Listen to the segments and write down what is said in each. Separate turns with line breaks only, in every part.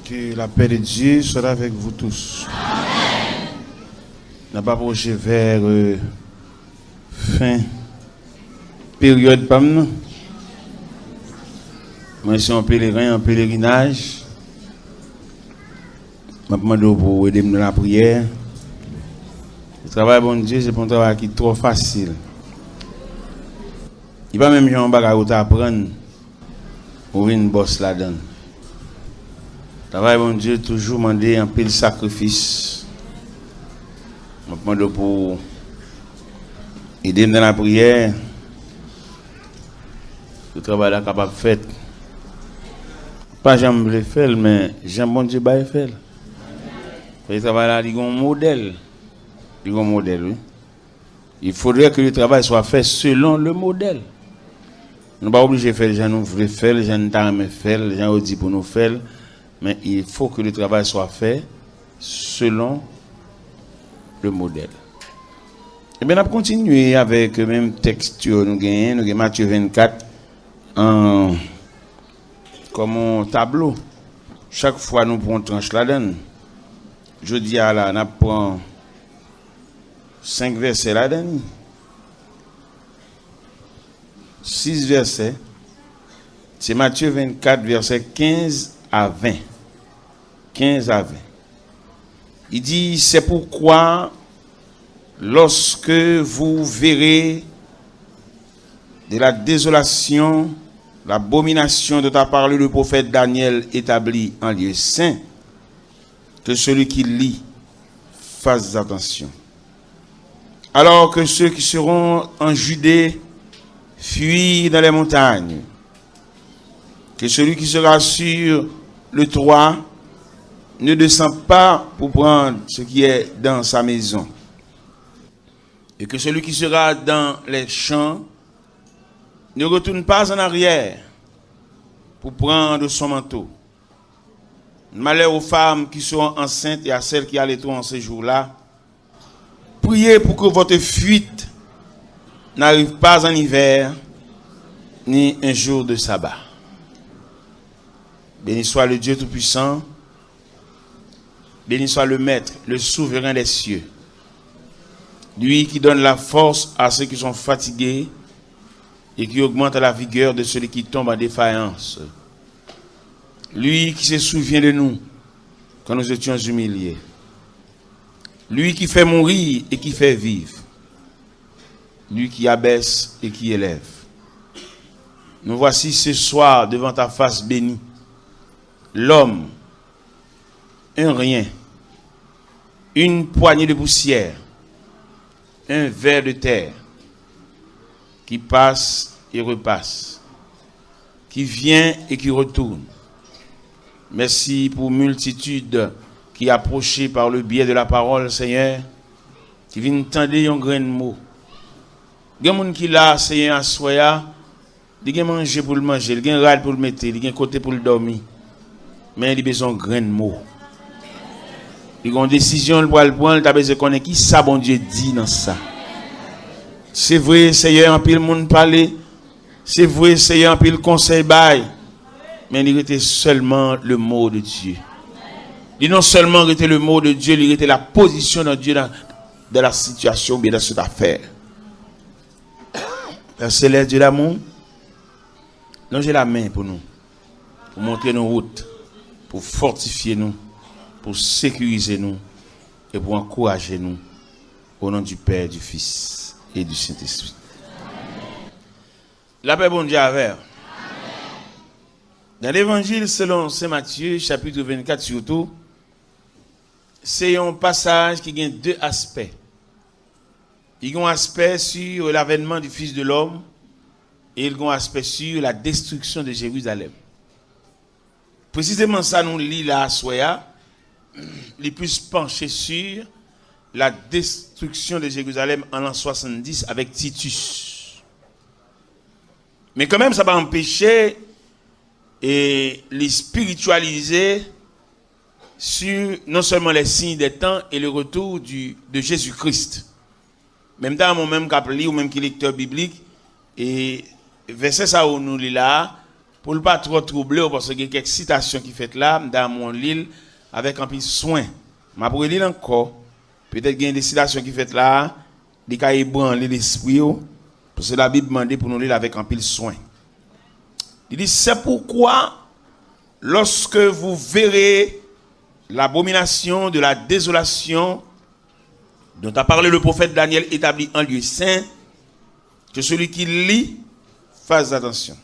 Que la paix de Dieu soit avec vous tous. Amen. N'a pas approché vers fin période PAM. Moi, je suis en pèlerin, en pèlerinage. Je demande pour aider dans la prière. Le travail, bon Dieu, c'est un travail qui est trop facile. Il n'y a pas même un bagage à apprendre pour une bosse là-dedans. Travail, bon Dieu, toujours demander un peu de sacrifice. Je demande pour aider dans la prière. Le travail là capable de faire. Pas j'aime le faire, mais j'aime bon Dieu le faire. Le travail là, il y a un modèle. Il y a un modèle, oui. Il faudrait que le travail soit fait selon le modèle. Nous ne sommes pas obligés de faire les gens nous voulons faire, les gens nous aiment faire, les gens disent pour nous faire. Mais il faut que le travail soit fait selon le modèle. Et bien, on va continuer avec le même texte. Nous avons Matthieu 24 comme un tableau. Chaque fois, nous prenons une tranche là-dedans. Je dis à la, nous prenons 5 versets là-dedans. 6 versets. C'est Matthieu 24, versets 15 à 20. 15 à 20. Il dit, c'est pourquoi, lorsque vous verrez de la désolation, l'abomination dont a parlé le prophète Daniel établi en lieu saint, que celui qui lit fasse attention. Alors que ceux qui seront en Judée fuient dans les montagnes, que celui qui sera sur le toit ne descend pas pour prendre ce qui est dans sa maison, et que celui qui sera dans les champs ne retourne pas en arrière pour prendre son manteau. Malheur aux femmes qui seront enceintes et à celles qui allaiteront en ces jours-là. Priez pour que votre fuite n'arrive pas en hiver, ni un jour de sabbat. Béni soit le Dieu Tout-Puissant, béni soit le Maître, le souverain des cieux, lui qui donne la force à ceux qui sont fatigués et qui augmente la vigueur de celui qui tombe en défaillance. Lui qui se souvient de nous quand nous étions humiliés. Lui qui fait mourir et qui fait vivre. Lui qui abaisse et qui élève. Nous voici ce soir devant ta face bénie. L'homme, un rien, une poignée de poussière, un ver de terre qui passe et repasse, qui vient et qui retourne. Merci pour multitude qui approchait par le biais de la parole, Seigneur, qui vient tendre un grain de mot. Il y a des gens qui là, Seigneur, à soya, il y a manger pour le manger, il y a râle pour le mettre, il y a côté pour le dormir. Mais il a besoin de grain de mot. Il y a une décision pour le prendre, il a besoin de connaître qui ça, bon Dieu, dit dans ça. C'est vrai, Seigneur, en pile monde parler. C'est vrai, Seigneur, en pile conseil bail. Mais il était seulement le mot de Dieu. Il non seulement était le mot de Dieu, il était la position de Dieu dans la situation, bien dans cette affaire. Père Céleste, Dieu d'amour, longez la main pour nous, pour montrer nos routes, pour fortifier nous, pour sécuriser nous et pour encourager nous. Au nom du Père, du Fils et du Saint-Esprit. La paix, bon Dieu, avec. Dans l'évangile selon Saint Matthieu, chapitre 24 surtout, c'est un passage qui a deux aspects. Il y a un aspect sur l'avènement du Fils de l'homme et il y a un aspect sur la destruction de Jérusalem. Précisément ça nous lit là à Soya, les plus penchés sur la destruction de Jérusalem en l'an 70 avec Titus. Mais quand même, ça va empêcher et les spiritualiser sur non seulement les signes des temps et le retour de Jésus-Christ. Même dans mon même cap ou même qui lecteur biblique, et verset ça où nous lit là, pour ne pas trop troubler, parce qu'il y a quelques citations qui fait là, dans mon livre, avec un peu de soin. Je vais lire encore. Peut-être qu'il y a des citations qui fait là, des cas ébranler l'esprit, parce que la Bible demande pour nous lire avec un peu de soin. Il dit, c'est pourquoi, lorsque vous verrez l'abomination de la désolation dont a parlé le prophète Daniel établi en lieu saint, que celui qui lit fasse attention.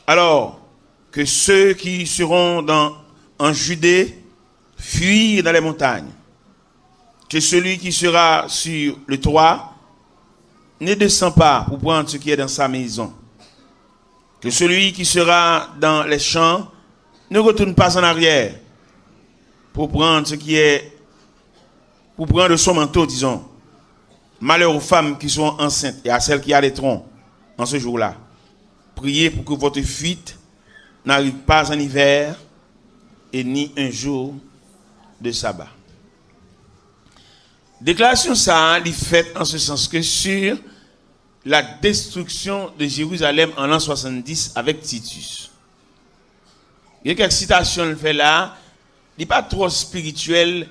Alors, que ceux qui seront en Judée fuient dans les montagnes. Que celui qui sera sur le toit ne descend pas pour prendre ce qui est dans sa maison. Que celui qui sera dans les champs ne retourne pas en arrière pour prendre ce qui est, pour prendre son manteau, disons. Malheur aux femmes qui sont enceintes et à celles qui allaiteront en ce jour-là. Priez pour que votre fuite n'arrive pas en hiver et ni un jour de sabbat. Déclaration ça, il fait en ce sens que sur la destruction de Jérusalem en l'an 70 avec Titus. Il y a quelques citations le fait là, il n'est pas trop spirituel,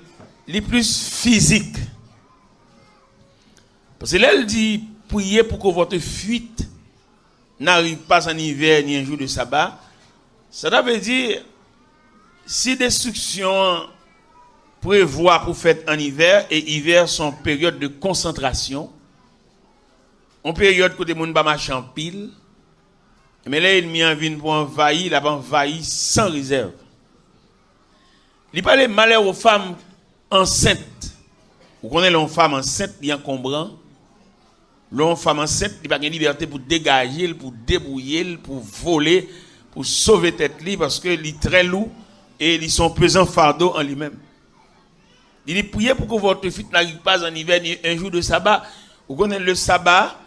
il est plus physique. Parce que là, elle dit, priez pour que votre fuite n'arrive pas en hiver ni un jour de sabbat. Ça veut dire, si destruction prévoit pour faire en hiver, et hiver sont période de concentration, en période où les gens ne marchent en pile, mais là, il m'y envie pour envahir, il a envahi sans réserve. Il parle de malheur aux femmes enceintes. Vous connaissez les femmes enceintes, il y a encombrant. L'homme femme enceinte, il n'a pas de liberté pour dégager, pour débrouiller, pour voler, pour sauver tête parce que il est très lourd et ils sont pesants fardeau en lui-même. Il dit priez pour que votre fuite n'arrive pas en hiver ni un jour de sabbat. Vous connaissez le sabbat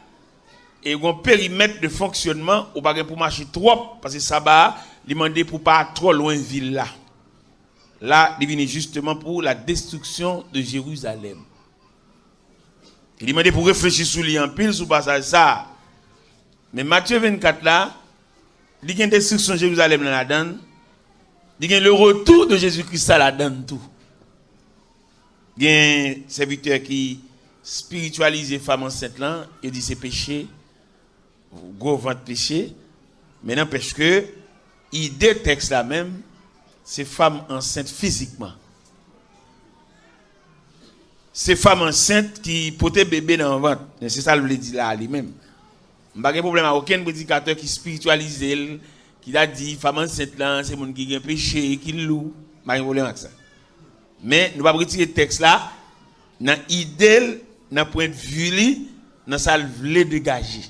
et un périmètre de fonctionnement, ou pas pour marcher trop parce que sabbat, il demande pour pas trop loin de ville là. Là, il vient justement pour la destruction de Jérusalem. Il demandait pour réfléchir sur lui en pile, sur passage ça. Mais Matthieu 24 là, il y a une destruction de Jérusalem dans la donne. Il y a le retour de Jésus-Christ à la donne tout. Il y a un serviteur qui spiritualise les femmes enceintes là, il dit c'est péché, gros ventre péché. Mais n'empêche que, il détecte là même, ces femmes enceintes physiquement. Ces femmes enceintes qui portaient bébé dans le ventre. C'est ça que je dit là lui-même. Je n'ai pas de problème avec aucun prédicateur qui spiritualise, qui a dit femme enceinte là, c'est mon qui a un péché, qui loue. Je n'ai pas de problème avec ça. Mais nous ne pouvons pas retirer le texte là, dans l'idée, dans le point de vue, dans ça le voulait dégager.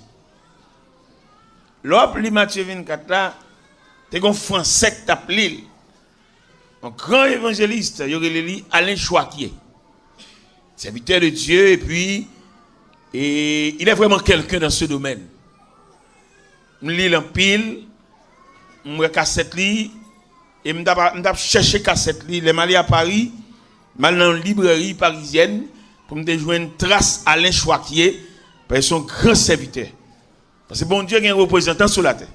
L'autre, Matthieu 24 là, c'est un français qui t'appelle. Un grand évangéliste, il y aurait Alain Chouaquier. Serviteur de Dieu, et puis, il est vraiment quelqu'un dans ce domaine. Je lis en pile, je cassette li, et je cherche cassette li. Les malais à Paris, mal dans une librairie parisienne, pour me jouer une trace à Alain Chouaquier, parce que son grand serviteur. Parce que bon Dieu a un représentant sur la terre.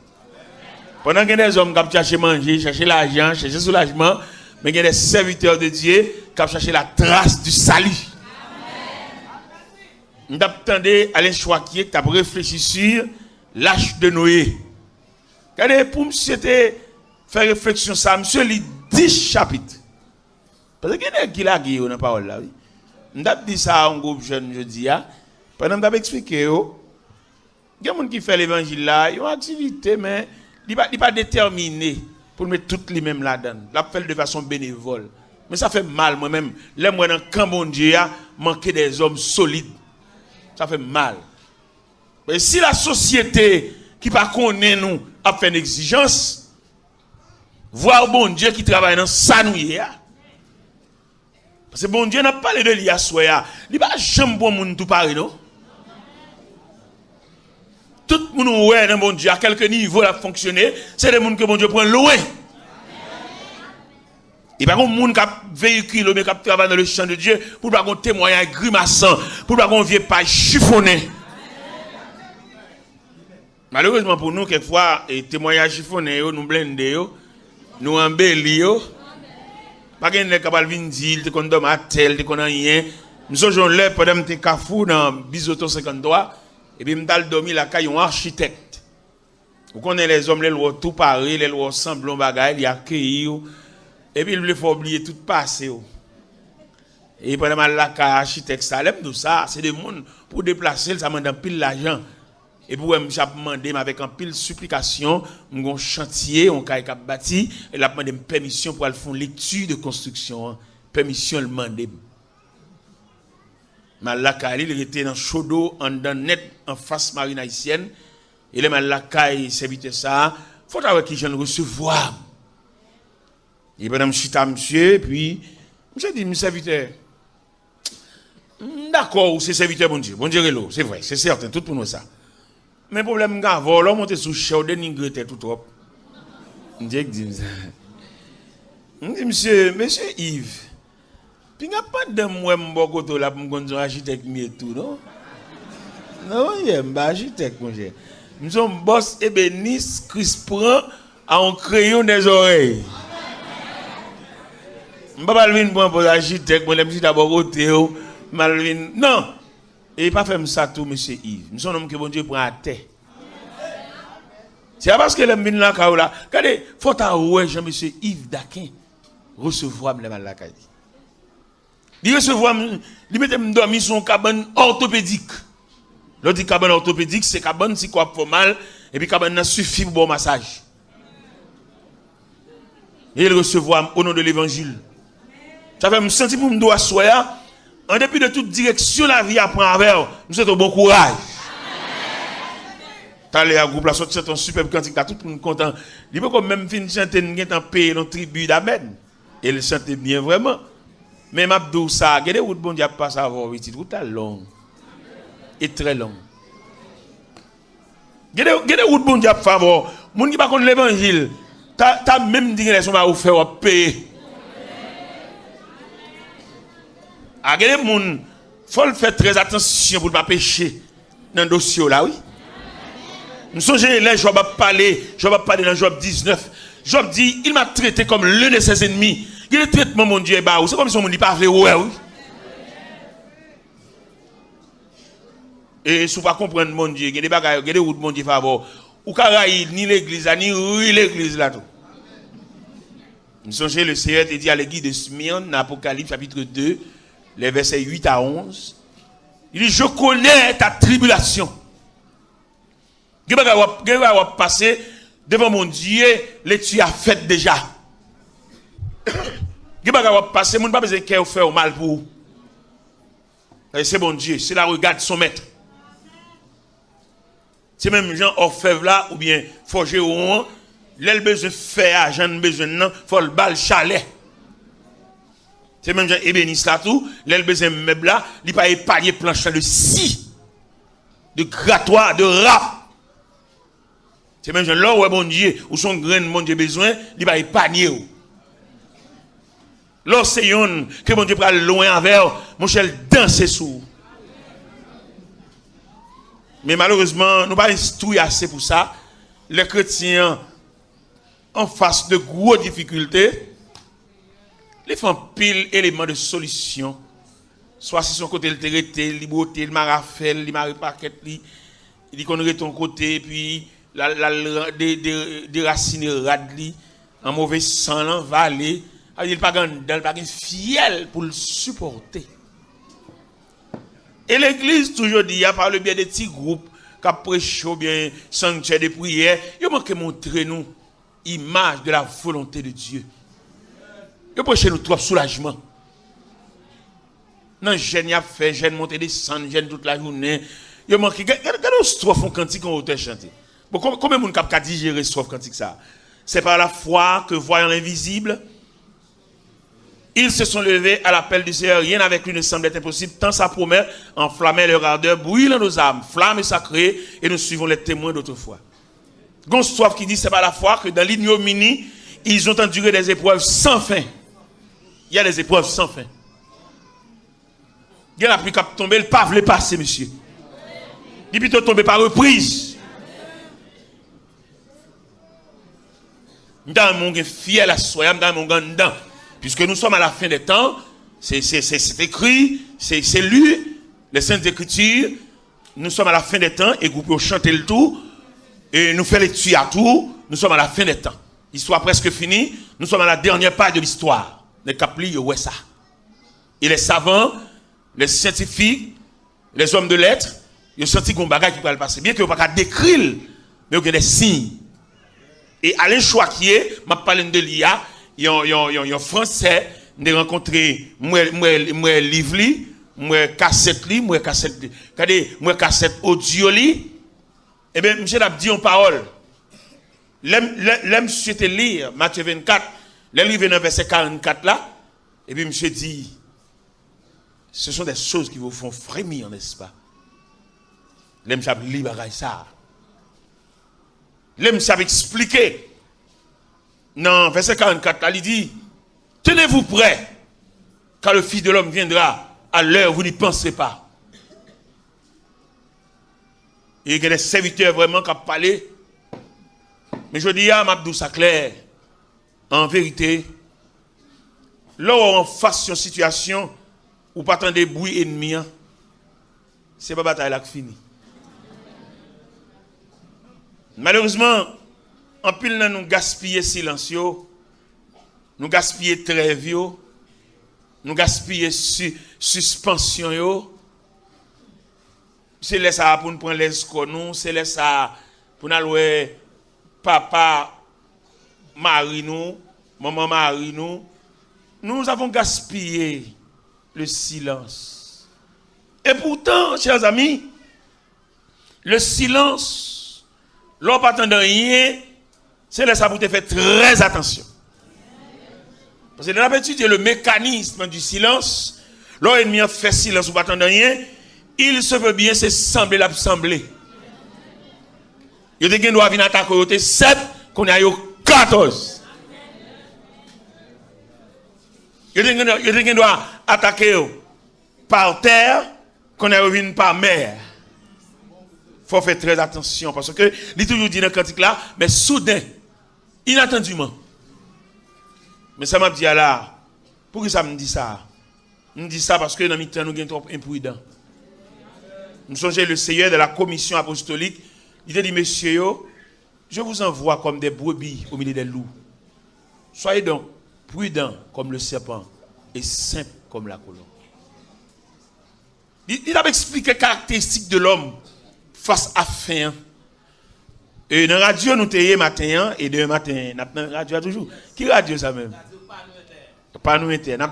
Pendant que des hommes qui cherchent à manger, chercher l'argent, chercher soulagement, mais il y a des serviteurs de Dieu qui cherchent la trace du salut. Nous attendons Alain Chouaquier qui a réfléchi sur l'âge de Noé. Regardez, pour monsieur faire réflexion ça, monsieur lit 10 chapitres. Parce que qui l'a dit dans la parole là. Nous avons dit ça à un groupe jeune jeudi. Pendant que nous avons expliqué, il y a des gens qui font l'évangile là, ils ont une activité, mais ils ne sont pas déterminés pour mettre toutes les mêmes là-dedans. Ils le font de façon bénévole. Mais ça fait mal moi-même. Là, moi, dans le camp bon Dieu, manquer des hommes solides. Ça fait mal. Mais si la société qui ne connaît pas nous a fait une exigence, voir bon Dieu qui travaille dans ça nous y est. Parce que bon Dieu n'a pas parlé de l'IA soya. Il n'y a pas jamais bon monde tout pareil, non? Tout le monde ouais dans bon Dieu à quelques niveaux a fonctionné, c'est des gens que bon Dieu prend loin. Il n'y a pas de monde qui véhicule, mais qui travaille dans le champ de Dieu pour pas qu'on témoignage grimaçant, pour pas qu'on vienne pas chiffonner. Malheureusement pour nous, quelquefois, les témoignages chiffonnés, nous blindés, nous embellis. Pas qu'il n'est capable de dire, tu connais ma tel, tu connais rien. Nous sommes là pendant que tu es dans Bisoto 53, et puis nous avons dormi la caille un architecte. Vous connaissez les hommes, les lois tout pareil, les lois semblent bagaille, ils accueillent, et puis il faut oublier tout passé. Et pendant que la caille architecte, ça l'aime tout ça, c'est des gens pour déplacer, ça demande pile l'argent. Et pour moi, j'ai demandé avec un pile supplication, un chantier, un caille cap bâti, et la demandé permission pour aller faire une lecture de construction. Permission le demander. Malakaï, il était dans Chodo, en net, en face marine haïtienne. Et les Malakaï serviteur ça, faut avoir qui j'en recevoir. Et ben, je suis monsieur, puis, je dis, monsieur serviteur, d'accord, c'est serviteur, bon Dieu, c'est vrai, c'est certain, tout pour nous ça. Mais le problème, c'est que l'homme monte sous chèvre, dénigrer tout trop. Je dis, monsieur Yves, puis il n'y a pas de moi qui là pour me architecte et tout, non? Non, il y a un architecte, mon cher. Nous sommes boss ébéniste, Christ prend à un crayon des oreilles. Je ne vais pas venir pour un architecte, je vais d'abord côté. Non! Et pas faire ça tout, monsieur Yves. Nous sommes hommes que bon Dieu prend à terre. C'est parce que les mines là, regardez, faut t'avouer, Jean-Monsieur Yves Daquin, recevoir les malakay. Il recevoir, il mette dormir son cabane orthopédique. L'autre cabane orthopédique, c'est cabane si quoi pour mal, et puis cabane suffit pour bon massage. Et il recevoir au nom de l'évangile. Ça fait me sentir pour me doit soya. En dépit de toute direction, la vie apprend avec nous souhaitons bon courage. T'as les groupe la sortie c'est un superbe cantique, t'as tout le monde content. Il peut comme même fin chanter un pays dans tribu d'amen. Et il chantait bien vraiment. Mais m'abdou ça, regardez où bon Dieu passe à avoir petit route long et très long. Regardez où bon Dieu favor. Moun qui pas connaît l'évangile, t'as même dit que sont va vous faire payer. Regardez moun, faut faire très attention pour ne pas pécher dans le dossier là, oui. Nous sommes là, Job va parler dans Job 19. Job dit, il m'a traité comme l'un de ses ennemis. Il est traitement, mon Dieu, c'est comme si on ne dit pas vrai, oui. Et si vous ne pas comprendre, mon Dieu, il y a des bagages, il y a des routes, mon Dieu, favor. Ou qu'il ni l'église, ni l'église là tout. Nous sommes le Seigneur te dit à l'église de Smyrne, dans Apocalypse chapitre 2, les versets 8 à 11. Il dit, je connais ta tribulation. Tu vas passer devant mon Dieu, les tu as fait déjà. Tu vas passer, mon pas besoin de faire mal pour vous. C'est bon Dieu, c'est la regarde son maître. C'est même gens orfèvre là, ou bien forger au moins, l'elle besoin de faire, j'en besoin de faut le bal chalet. C'est même gens ébéniste là tout, l'elle besoin de meuble là, il pas épargner planche de scie, de grattoir, de rap. C'est même gens là où bon Dieu, où son grain mon Dieu besoin, il va épargner. L'océan que mon Dieu prend loin avec, mon cher danser sous. Mais malheureusement, nous pas instruits assez pour ça. Les chrétiens, en face de grosses difficultés, les font pile éléments de solution. Soit si son côté le traité, le beauté, le marafel, le maripaquet, il dit qu'on aurait ton côté, puis des racines radli, en mauvais sang, valé. Il n'y a pas de fiel pour le supporter. Et l'église toujours dit, par le biais des petits groupes, qui prêchent bien sanctuaire de prière, il manque montrer nous image de la volonté de Dieu. Il prêche nous trop soulagement. Non, jeune a fait, jeune monter des cendres, jeune toute la journée. Il manque, regardez strophe en cantique en hauteur chanté. Bon, combien de monde a digéré strophe cantique ça? C'est par la foi que voyant l'invisible, ils se sont levés à l'appel du Seigneur. Rien avec lui ne semblait impossible. Tant sa promesse enflammait leur ardeur, brûle dans nos âmes, flamme sacrée, et nous suivons les témoins d'autrefois. Gonsoif qui dit, c'est par la foi que dans l'ignominie, ils ont enduré des épreuves sans fin. Il y a des épreuves sans fin. Il y en a plus qu'à tomber, le pas voulait passer, monsieur. Il peut tomber par reprise. Dans mon fiel à soi, dans mon dedans. Puisque nous sommes à la fin des temps, c'est écrit, c'est lu, les Saintes Écritures, nous sommes à la fin des temps, et vous pouvez chanter le tout, et nous faire les tuer à tout, nous sommes à la fin des temps. L'histoire presque finie, nous sommes à la dernière page de l'histoire. Les caplis, ouais ça. Et les savants, les scientifiques, les hommes de lettres, ils ont senti qu'on bagage qui peut le passer. Bien que vous ne pouvez pas décrire, mais il y a des signes. Et Alain Chouakier, m'a parlé de l'IA, il y a un Français, j'ai rencontré moi livre, moi cassette audio li. Eh bien, monsieur a dit en parole. L'aime souhaité lire Matthieu 24, livre dans verset 44 là, et puis monsieur dit, ce sont des choses qui vous font frémir, n'est-ce pas? L'aime ça lire bagaille ça. L'aime ça expliquer. Non, verset 44 là, il dit, tenez-vous prêts, car le Fils de l'homme viendra à l'heure où vous n'y pensez pas. Et il y a des serviteurs vraiment qui ont parlé. Mais je dis à Mabdou Saclair, en vérité, là où on face une situation où pas tant de bruit ennemi, c'est pas bataille là qui finit. Malheureusement, en pile nous gaspillons silencieux, nous gaspillons trêve, nous gaspillons suspension. C'est là ça pour nous prendre les nous, c'est là ça pour nous aller papa mari nous, maman mari nous. Nous avons gaspillé le silence. Et pourtant, chers amis, le silence, l'on pas attendre rien, c'est là ça pour te faire très attention. Parce que dans l'habitude, le mécanisme du silence, l'ennemi a fait silence ou pas attendre rien, il se veut bien se sembler l'assembler. Il y a des gens qui doivent venir attaquer côté 7, qu'on a eu 14. Il y a des gens qui doivent attaquer par terre, qu'on a eu par mer. Il faut faire très attention parce que, il toujours dit dans le cantique là, mais soudain, inattendument. Mais ça m'a dit là, pourquoi ça me dit ça? Me dit ça parce que dans le temps, nous sommes trop imprudents. Nous songeons le Seigneur de la commission apostolique. Il a dit, messieurs, je vous envoie comme des brebis au milieu des loups. Soyez donc prudents comme le serpent et simples comme la colombe. Il a expliqué les caractéristiques de l'homme face à fin. Et dans la radio, nous sommes matin et demain matin, nous avons radio toujours. Qui radio ça même? Pas nous inter. Nous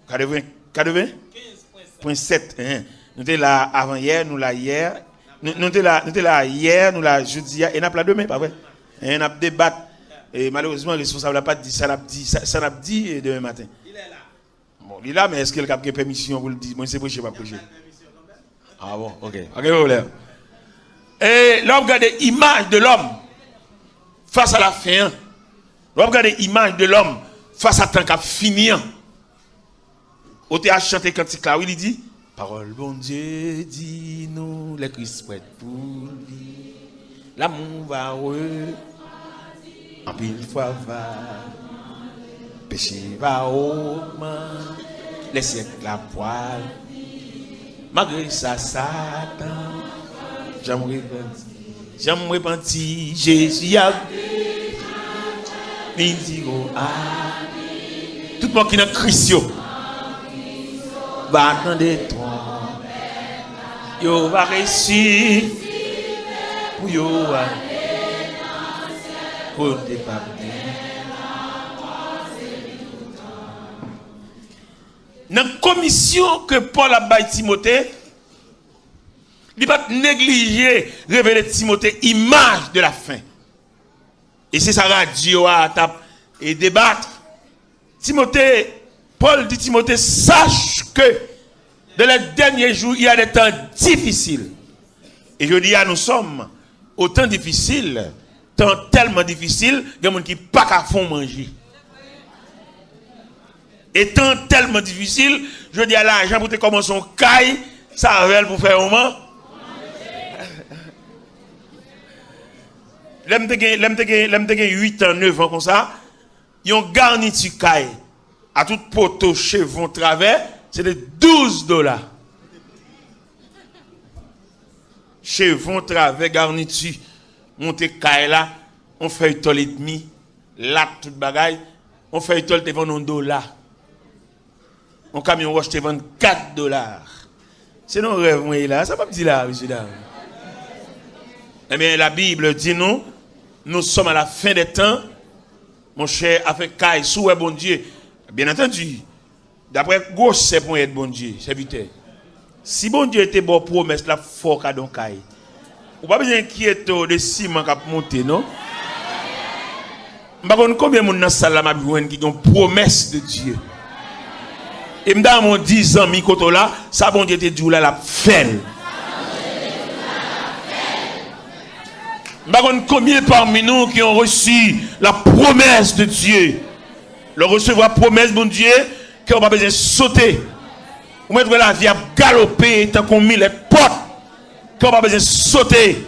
80.7. Nous sommes là avant-hier, nous là hier. Nous sommes là hier, nous là jeudi, et nous sommes là demain, pas vrai? Et nous avons débattu. Et malheureusement, le responsable n'a pas dit ça, n'a dit demain matin. Il est là. Bon, il est là, mais est-ce qu'il a une permission pour le dire? Moi, c'est prêcher, pas prêcher. Ah bon, ok. Ok, problème. Et là, on regarde l'image de l'homme face à la fin. On regarde l'image de l'homme face à tant qu'à finir. Au théâtre chanté cantique là, où il dit, parole bon Dieu, dis-nous, les Christ prêts pour lui. L'amour va heureux, en pile fois va, péché va augmenter, les siècles la poêle. Malgré ça, Satan, j'aime repentir, Jésus a dit, tout le monde qui est dans Christ, va attendre toi, yo va réussir, pour yo pour ne pas dans la commission que Paul a baillé Timothée, il ne va pas négliger révéler Timothée image de la fin. Et c'est ça radio à taper et débattre. Timothée, Paul dit Timothée, sache que dans les derniers jours, il y a des temps difficiles. Et je dis, nous sommes au temps difficile, temps tellement difficile, il y a des gens qui n'ont pas qu'à fond manger. Étant tellement difficile, je dis à l'argent pour te commencer un caille, ça va pour faire un moment. l'aime te 8 ans, 9 ans comme ça, ils ont garniture caille à tout poteau, chevron, travers, c'est de $12. Chevron, travers, garniture, monter caille là, on fait une toile et demi, là, toute bagaille, on fait une toile, te vend $1. Un camion roche te vend $4. C'est nos rêves, moi, là, ça va me dire là, monsieur, là. Eh bien, la Bible dit nous sommes à la fin des temps, mon cher, avec caille, sous bon Dieu. Bien entendu, d'après gros c'est pour être bon Dieu, serviteur. Si bon Dieu était bon promesse, la fort à don caille. Ou pas besoin d'inquiéter de ciment qui a monté, non? Par contre, combien de monde dans la salle qui ont promesse de Dieu? Et dans mon 10 ans, là, ça bon Dieu te dit là, la fait. Par contre, combien parmi nous qui ont reçu la promesse de Dieu? Le recevoir la promesse de Dieu, qu'on n'a pas besoin de sauter. Ou mettre la vie à galoper, tant qu'on met les portes, qu'on n'a pas besoin de sauter.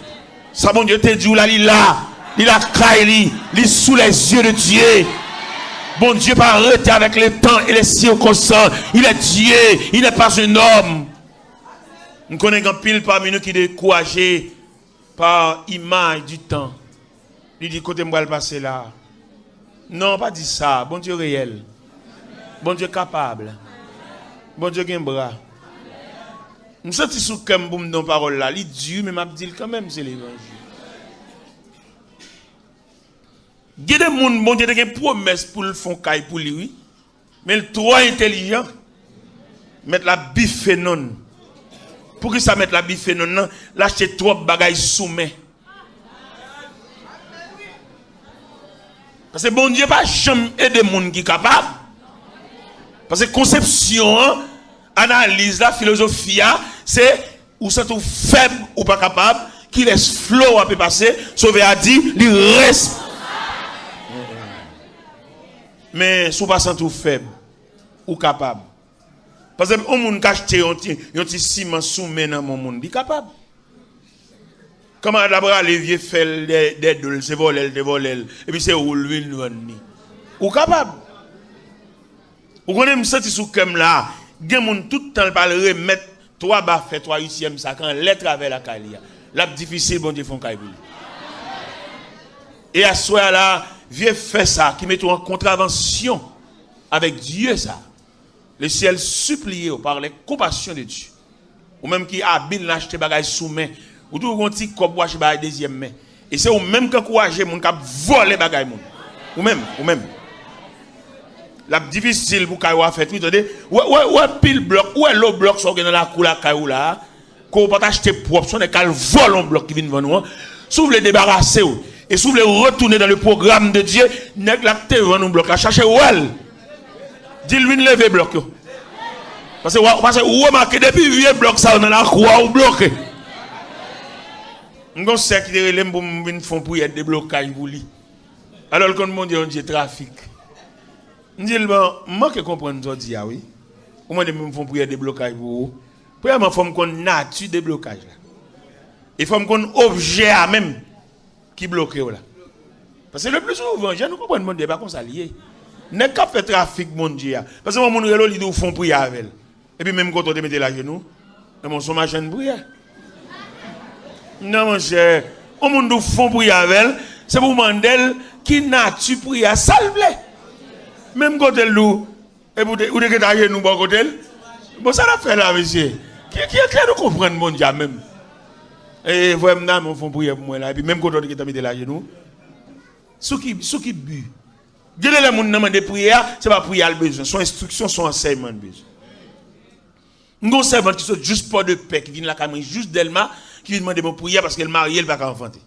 Ça, bon Dieu te dit là, il a caillé, il est sous les yeux de Dieu. Bon Dieu pas arrêter avec le temps et les circonstances. Il est Dieu, il n'est pas un homme. Nous connaissons un pile parmi nous qui est découragé par image du temps. Il dit, côté moi le passer là. Non, pas dit ça. Bon Dieu réel. Bon Dieu capable. Bon Dieu qui a un bras. Je me sens sous comme boum dans parole là. Il dit, mais m'a dit quand même c'est l'évangile. Il y a des gens, bon Dieu, qui ont une promesse pour le fond caille pour lui. Mais le trop intelligent. Mettre la biphénone. Pour que ça mette la biphénone, l'acheter trop de bagailles soumis. Parce que bon Dieu pas jamais aider des gens qui sont capables. Parce que conception, analyse, la philosophie, c'est où ça tout faible ou pas capable, qui laisse flot à passer, sauver a dit, il reste. Mais si vous passez tout faible ou capable. Parce que on monde acheter un petit ciment soumis dans mon monde, il est capable. Comment d'abord les vieux fait des doles, c'est voler, et puis c'est où lui ou capable. Vous connaissez me sentir sous comme là, gen moun tout le temps par le remettre 3 bas fait 3 8e ça quand lettre avec la calia. La difficile bon Dieu font caille. Et à soi là, vieux fait ça qui met en contravention avec Dieu ça. Le ciel supplié par les compassions de Dieu. Ou même qui habile l'acheter bagage sous main, ou tout un petit cop wash bagage deuxième main. Et c'est ou même qui encourager moun qui voler bagage moun. Ou même. La difficile pour Kaïwa fait oui attendez ouais pile bloc ouais l'eau bloc sont dans la cour la Kaïou là qu'on pas acheter propre son qu'elle vole un bloc qui vient devant nous s'ouvre les débarrasser et s'ouvre les retourner dans le programme de Dieu nèg la te vend un bloc la chercher ouais dit lui lever bloc parce que ou remarquer depuis vieux bloc ça dans la cour ou bloqué on sait que les pour venir font pour y déblocage pour lui alors qu'on mon Dieu trafic. Je dis, moi qui comprends aujourd'hui, oui. Comment ils me font prier déblocage pour vous? Premièrement, il faut qu'on nature déblocage. Il faut qu'on objet à même qui bloque là. Parce que le plus souvent, je ne comprends pas de pas qu'on s'allie. N'est qu'à faire trafic mon Dieu. Parce que mon relo il font prier avec. Et puis même quand on te met la genou, mon son machin prière. Non mon cher, on monde font prier avec, c'est pour Mandel qui nature prière salve. Même côté loup, et vous devez tailler nous bon côté. Bon, ça l'a fait là, monsieur. Qui est clair de comprendre mon Dieu même. Et vraiment, ils font prier pour moi là. Et puis même quand on dit que tu as mis la genou, ceux qui bu. Dieu les gens demandent de prier, c'est pas prier le besoin. Son instruction, son enseignement de besoin. Nous avons servant qui sont juste pas de paix, qui vient la caméra juste d'Elma, qui vient demander mon prière parce qu'elle marie, elle va pas enfanter.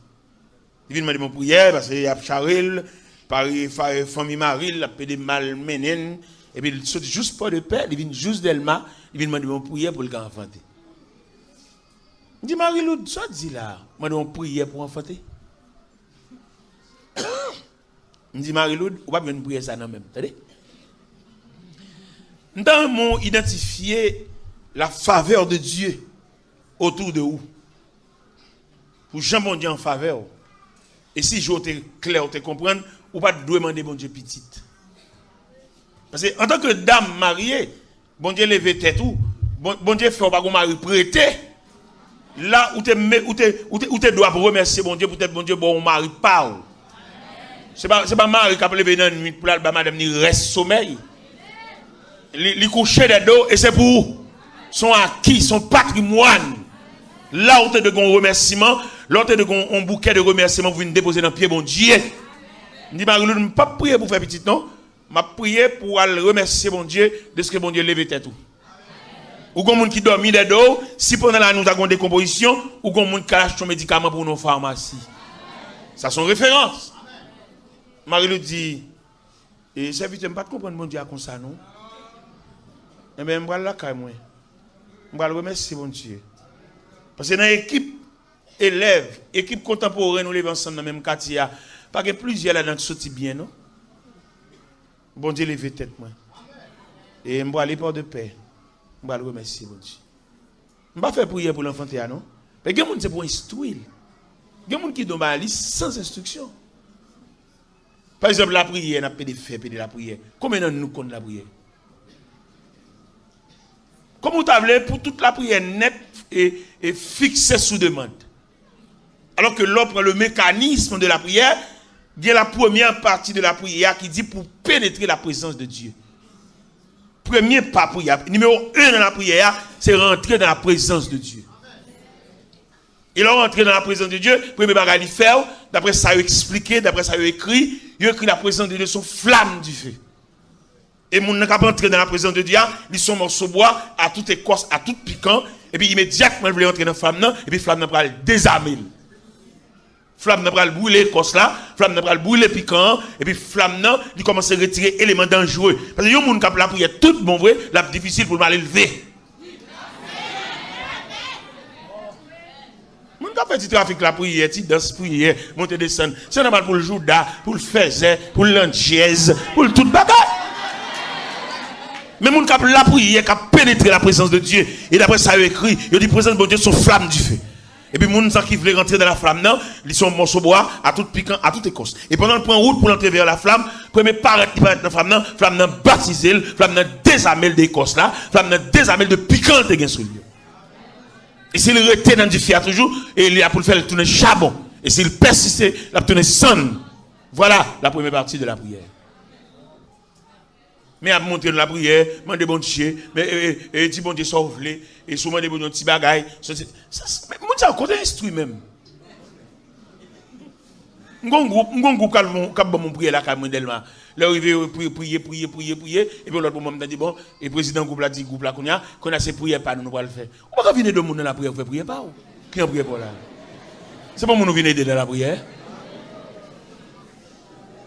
Il vient demander mon prière parce qu'il y a Charil. Par famille Marie, la paix de malmenen, et puis il saute juste pas de paix, il vient juste d'Elma, il vient demander mon prière pour le grand enfanter. Il dit Marie-Lou, ça dit là, moi demande prière pour enfanter. Il dit Marie-Lou, on va bien prier ça non même, attendez. Nous avons identifié la faveur de Dieu autour de vous. Pour Jean bon Dieu en faveur. Et si je t'ai clair, te comprendre, ou pas demander bon Dieu petite. Parce que en tant que dame mariée, bon Dieu lever tête ou, bon Dieu fait pas qu'on mari prêté. Là où tu dois remercier bon Dieu, peut-être bon Dieu bon mari pas. C'est pas mari qui a levé dans la nuit pour la madame ni reste sommeil. Li coucher des dos et c'est pour son acquis, son patrimoine. Là où tu as de remerciements, là où tu as de un bouquet de remerciements pour venir déposer dans le pied bon Dieu. Je dis Marie-Lou, je ne pas prier pour faire petite non, je prier pour aller remercier bon Dieu de ce que bon Dieu lève tête tout. Ou gon moun qui dormi des dos, si pendant la nous avons des décomposition, ou gon moun qui achète son médicament pour nos pharmacies. Ça sont références. Marie-Lou dit, et serviteur, je ne pas comprendre mon Dieu comme ça, non? Eh bien, je vais la caille, moi. Je vais remercier mon Dieu. Parce que dans l'équipe élève, équipe contemporaine, nous levons ensemble dans le même quartier, parce que plusieurs là-dedans qui sortent bien, non? Bon Dieu, levez tête, moi. Et je vais aller pour de paix. Je vais remercier mon Dieu. Je ne vais pas faire prier pour l'enfant, non? Mais il y a des gens qui pour instruire. Il y a des gens qui donnent la liste sans instruction. Par exemple, la prière, on a pédé faire pédé la prière. Combien de nous connaissons la prière? Comment vous avez pour toute la prière nette et fixée sous demande? Alors que l'autre, le mécanisme de la prière, il y a la première partie de la prière qui dit pour pénétrer la présence de Dieu. Premier pas prière, numéro 1 dans la prière, c'est rentrer dans la présence de Dieu. Il a rentré dans la présence de Dieu, premier bagage il fait, d'après ça il a expliqué, d'après ça il a écrit la présence de Dieu sont flamme du feu. Et mon n'a pas entré dans la présence de Dieu, ils sont morceaux bois à toute écorce, à tout piquant, et puis immédiatement il voulait entrer dans la flamme, et puis flamme n'a pas le désarmer. Flamme n'a pas le brûler l'écorce là, flamme n'a pas le brûler piquant, et puis flamme n'a, il commence à retirer éléments dangereux. Parce que yon moun qui a la prière tout bon vrai, la difficile pour mal élever. Moun qui a fait du trafic la prière, ti danse prière, monter descendre, c'est normal pour le Jouda, pour le Faiset, pour l'Antiez, pour le tout bagage. Mais moun qui a la prière, qui a pénétré la présence de Dieu, et d'après ça il écrit, il dit présence de Dieu sont flamme du feu. Et puis, les gens qui veulent rentrer dans la flamme, non, ils sont morceaux bois, à tout piquant, à toute écorce. Et pendant le point route pour entrer vers la flamme, premier paraître qui va être dans la flamme, non, baptisé, flamme, non, désamel d'écorce là, flamme, non, désamel de piquant de gain sur lui. Et s'il retient dans du fiat toujours, et il a pour le faire tourner charbon. Et s'il persiste, il a tourné son. Voilà la première partie de la prière. Mais à monter dans la prière, demander bon Dieu, mais dit bon Dieu sauve-les, et souvent des petits bagailles. Mais mon Dieu, on instruit même. Mon groupe qui a bon prière là, quand même, là, il prier, et puis l'autre moment, il dit bon, et le président groupe là dit groupe là, qu'on a ces prières pas, nous pas le faire. On va venir de monde dans la prière, on fait prier pas ou? Qui a prié pour là? C'est pas nous venir aider dans la prière.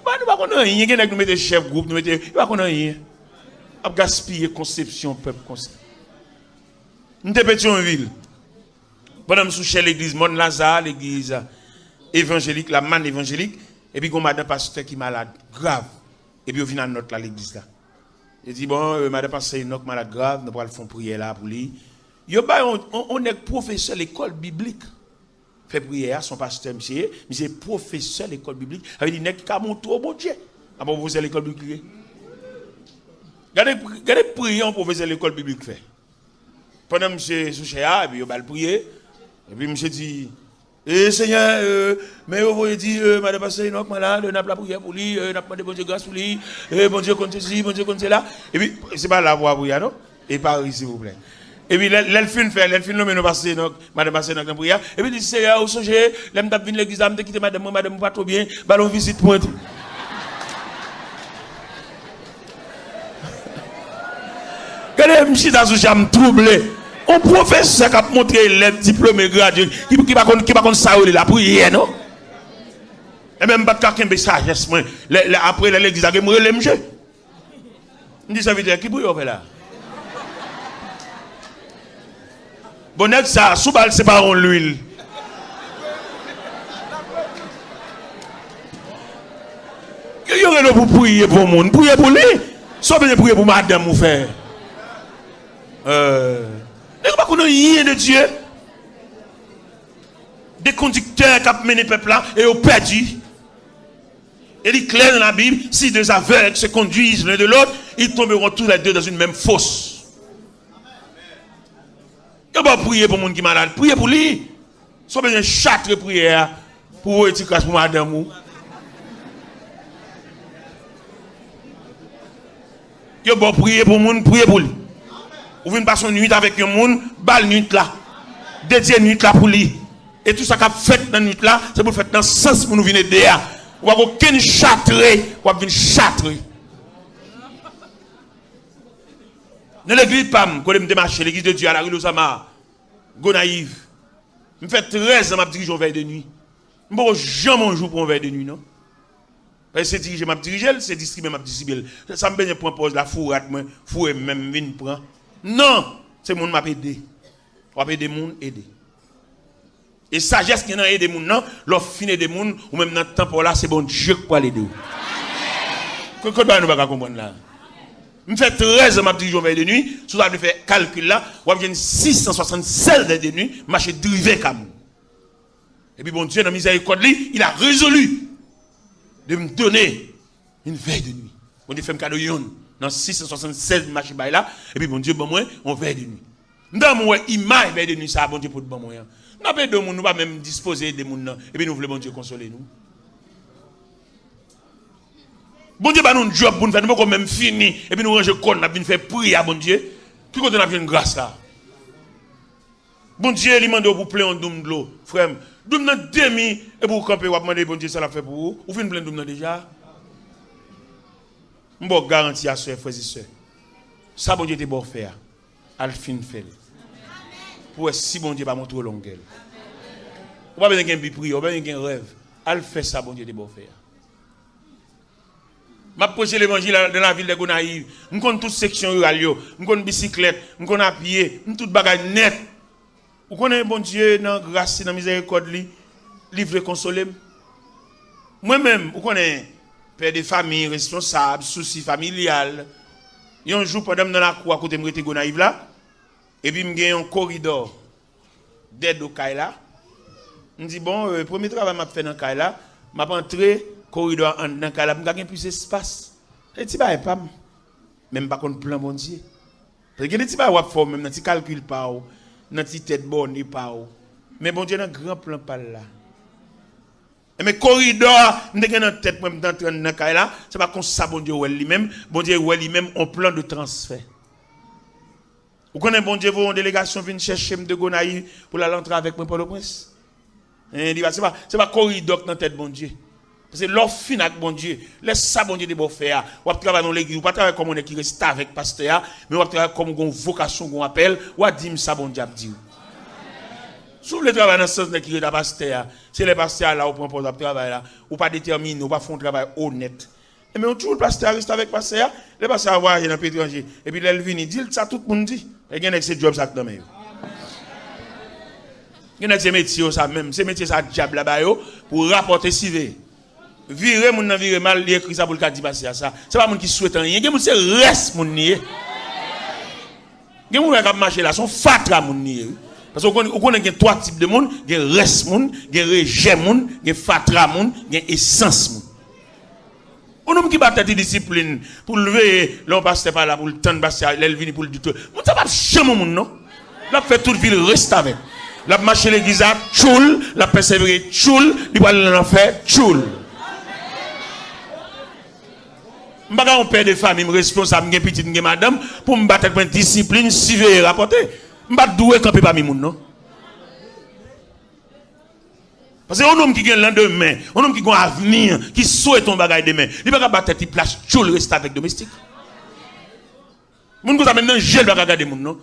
Nous ne connaissons rien, nous mettons chef groupe, nous mettons, nous ne connaissons rien. À gaspiller conception peuple comme ça. Nous sommes petits en ville. Pendant que nous sommes l'église Mont Lazare, l'église évangélique, la manne évangélique, et puis on a un pasteur qui est malade, grave. Et puis on vient à notre l'église là. Il dit bon, madame pasteur est malade grave, nous allons faire prière là pour lui. On est professeur de l'école biblique. Fait prière, son pasteur, monsieur professeur de l'école biblique. Il dit, n'est-ce qu'à mon tour, bon Dieu. Ah bon, vous êtes l'école biblique. Regardez prier professeur de l'école biblique fait. Pendant monsieur Souchéa, et puis il va prier. Et puis monsieur dit, Seigneur, mais vous voyez dire, madame pasteur, il est malade, on a la prière pour lui, on a demandé bon Dieu grâce pour lui, bon Dieu compte ceci, bon Dieu compte cela. Et puis, c'est pas la voix pour lui, non? Et par ici, s'il vous plaît. Et puis, l'elfine fait, l'elfine nomme nous passer, madame passer dans la prière. Et puis, il dit, Seigneur, au sujet, l'aime d'abvenir l'église, l'aime de quitter madame, pas trop bien, ballon visite pour tout. Regardez, monsieur, dans ce jam troublé. Un professeur qui a montré les diplômés gradués, qui va contre ça, la prière, non? Et même pas quelqu'un de sagesse, après l'église, il y a un monsieur. Il dit, ça veut dire, qui peut y là? Bon, ça, sous balle, c'est pas l'huile. Il y aurait pour prier pour le monde, prier pour lui. Soit bien prier pour madame ou faire. Ne pas qu'on a rien de Dieu. Des conducteurs qui ont mené le peuple là et ont perdu. Et il est clair dans la Bible, si deux aveugles se conduisent l'un de l'autre, ils tomberont tous les deux dans une même fosse. Il va prier pour les gens qui sont malades. Priez pour lui. Si vous avez besoin de châtre prière pour vous étiquer pour madame. Il va prier pour les gens, prier pour lui. Vous venez passer une nuit avec les gens, balle nuit là. Dédié nuit là pour lui. Et tout ça qu'a fait dans nuit là, c'est pour faire dans le sens pour nous venir derrière. Ou pas aucun châtré, ou pas venir châtré. Dans l'église PAM, quand je me démarche, l'église de Dieu à la rue Losama, Gonaïve, je me fais 13 ans, je dirige en veille de nuit. Je ne peux jamais un jour pour un veille de nuit, non? Parce que c'est diriger, je dirige, c'est distribuer, je distribuer. Ça me fait un point pause, la fourrate, fourré, même, vine prend. Non, c'est mon m'a aidé. On va aider les gens, aider. Et sagesse qui a aidé les gens, non, l'offre fine des gens, ou même dans le temps pour là, c'est bon Dieu qui peut l'aider. Qu'est-ce que nous ne pouvons pas comprendre là? Je fais 13 ans, je dirige en veille de nuit. Si vous avez fait calcul là, vous avez 676 de nuit, marché drivé comme. Et puis bon Dieu, dans la miséricorde, il a résolu de me donner une veille de nuit. On dit fait un cadeau dans 676 marché là. Et puis bon Dieu, bon moi, on veille de nuit. Dans mon image veille de nuit, ça a bon Dieu pour bon moi. Nous n'avons pas de monde, nous pas même disposer des gens. Et puis nous voulons bon Dieu consoler nous. Bon Dieu, nous un job pour nous faire, nous pouvons même finir. Et puis nous ranger compte, nous avons fait prier à bon Dieu. Puis quand on a fait une grâce là. Bon Dieu, il m'a demandé pour plein de l'eau. Frère, nous avons demi, et pour camper, vous demandez bon Dieu, ça l'a fait pour vous. Vous venez plein de déjà. Je vous garantis à ce frères et sœurs. Ça, bon Dieu, est bon faire. Alfin fait. Pour si bon Dieu va montrer longueur. Vous n'avez pas besoin de prier, vous n'avez pas besoin de rêve. Al fait ça, bon Dieu, est bon faire. Je prêche l'évangile dans la ville de Gonaïve. Je connais toute section rurale, je connais bicyclette, je connais à pied, je toute bagage net. Vous connaissez bon Dieu dans grâce, dans miséricorde, livre consolé. Moi-même, vous connaissez père de famille, responsable, souci familial. Il y a un jour pendant dans la cour à côté de Gonaïve là, et puis je un corridor d'aide au Kaila. Je dis bon, le premier travail que je fais dans le Kaila, je vais entrer corridor dans le Kaila, je vais plus d'espace. Et tu vas pas même pas qu'on plan bon Dieu. Parce que tu vas avoir forme même tu calcules pas dans ti tête bonne pas. Mais bon Dieu dans grand plan pas là. Mais corridor, nous avons dans tête même d'entrer dans le Kaila, c'est pas comme ça bon Dieu lui-même, bon Dieu lui-même un plan de transfert. Vous connaissez bon Dieu, une délégation vient chercher de Gonaïve pour l'entrer avec moi pour le prince. C'est pas corridor dans tête bon Dieu. Parce que l'offre fin avec bon Dieu, laisse ça bon Dieu de bon faire. Ou travailler dans l'église, ou pas travailler comme on est qui reste avec pasteur, mais ou travailler comme une vocation, qu'on appelle, ou à dire ça bon Dieu dit. Si vous voulez travailler dans ce sens qui est pasteur, c'est les pasteurs là, ou prend pour travail là, ou pas déterminé, ou pas font un travail honnête. Mais on toujours le pasteur reste avec pasteur, les pasteurs voient dans pays étranger, et puis ils viennent dire ça tout le monde dit. Et il y a ces jobs ça dans même. Il y a ces métiers ça même, ces métiers ça diable là-bas pour rapporter CV. Virer moun nan virer mal, il écrit ça pour le cas de passer à ça. C'est pas moun qui souhaite rien, il c'est reste moun nié. Il moun qui marcher là, son fatra moun nié. Parce qu'on connaît trois types de monde, il y a reste moun, il y a rejet moun, il y a fatra moun, il y a essence moun. On homme qui bat ta discipline pour lever l'on pasteur par là pour le temps de passer, elle vient pour le dire. Moun ça va jamais moun non. La fait toute ville reste avec. La marcher l'église à tchoul, la persévérer tchoul, il va l'en faire tchoul. Je ne suis pas un père de famille responsable, je suis petit, madame, pour me battre avec une discipline, suivre et rapporter. Je ne suis pas doué quand je ne suis pas non. Parce que un homme qui a un lendemain, un homme qui a un avenir, qui souhaite ton bagage demain, il ne peut pas battre une place, tout le reste avec domestique. Les gens qui maintenant, je dois regarder les gens.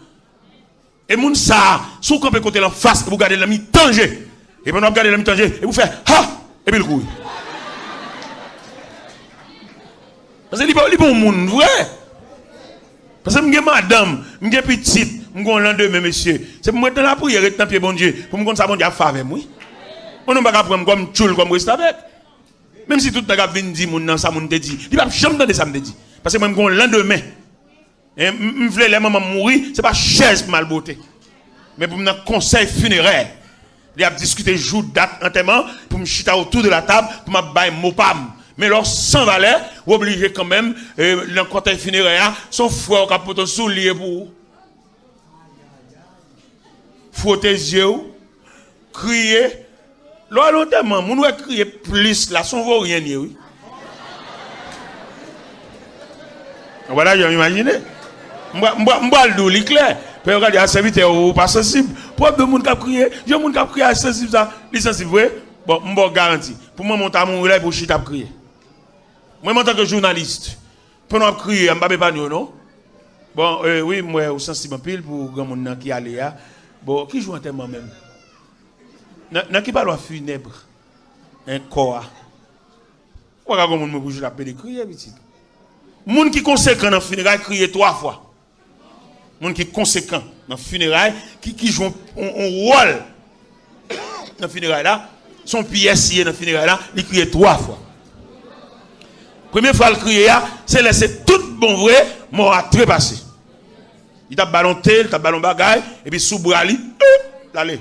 Et les gens, ça, si vous pouvez côté en face, vous regardez l'ami danger. Et puis vous regardez l'ami danger, et vous faites ha, et puis le coup. Parce que c'est bon monde, vrai. Parce que je suis madame, je suis petite, je suis lendemain, monsieur. C'est pour moi dans la prière, dans pied bon Dieu, pour me dire ça, bon Dieu a fait avec moi. On ne peut pas prendre comme tchoul, comme reste avec. Même si tout le monde vient dire, mon ça, mon te dit. Il ne va jamais entendre ça, me dit. Parce que moi, je suis lendemain. Et je voulais les mamans mourir, ce n'est pas chaise mal beauté. Mais pour me conseil funéraire, il a discuté jour, date, enterrement, pour me chiter autour de la table, pour me bailler mot pam. Mais leur sans valeur, obligé quand même, dans le cortège funéraire, son frère qui a soulier pour frotter les yeux, crier. Là, longtemps, on va crier plus, là, son vaut rien, oui. Voilà, j'imagine. M'ba le double clair. Puis regarde, un serviteur ou pas sensible. Pour de monde qui a crié, il y a monde qui a crié sensible ça, les sensible vrai. Bon, m'ba garanti. Pour moi monter à mon relais pour chita crier. Moi en tant que journaliste, pendant crier, m'ba pas non. Bon, oui, moi au sensible en pile pour grand monde qui allait là. Bon, qui joue en tellement même. N'a qui parle funèbre. Un corps. Pourquoi comment monde bouge la pédé crier petit. Moun qui conséquent dans funérailles crier 3 fois. Moun qui conséquent dans funérailles qui joue un rôle dans funérailles là, son pièce dans funérailles là, il crie 3 fois. Première fois le crier c'est laisser tout bon vrai mort à trépasser. Il t'a ballon tel, t'a ballon bagaille et puis sous bras li l'aller.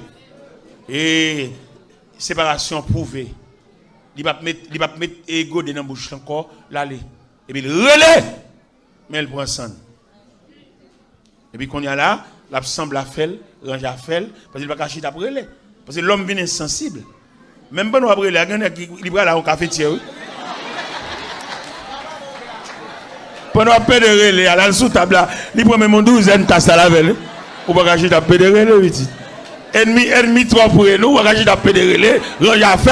Et séparation prouvée. Il va mettre ego dans bouche encore l'aller. Et puis le relais, mais elle prend sang. Et puis quand il y a là, l'absemble a fait, range a fait, parce qu'il va cacher après relais. Parce que l'homme vient insensible. Même pas nous après relais, il va là au cafetière. Pendant un peu de relais, à la sous table là, il prend même mon 12 tasse à la velle. Ou va cacher après de relais, petit. Ennemi trop pour nous, ou va cacher après de relais, range a fait.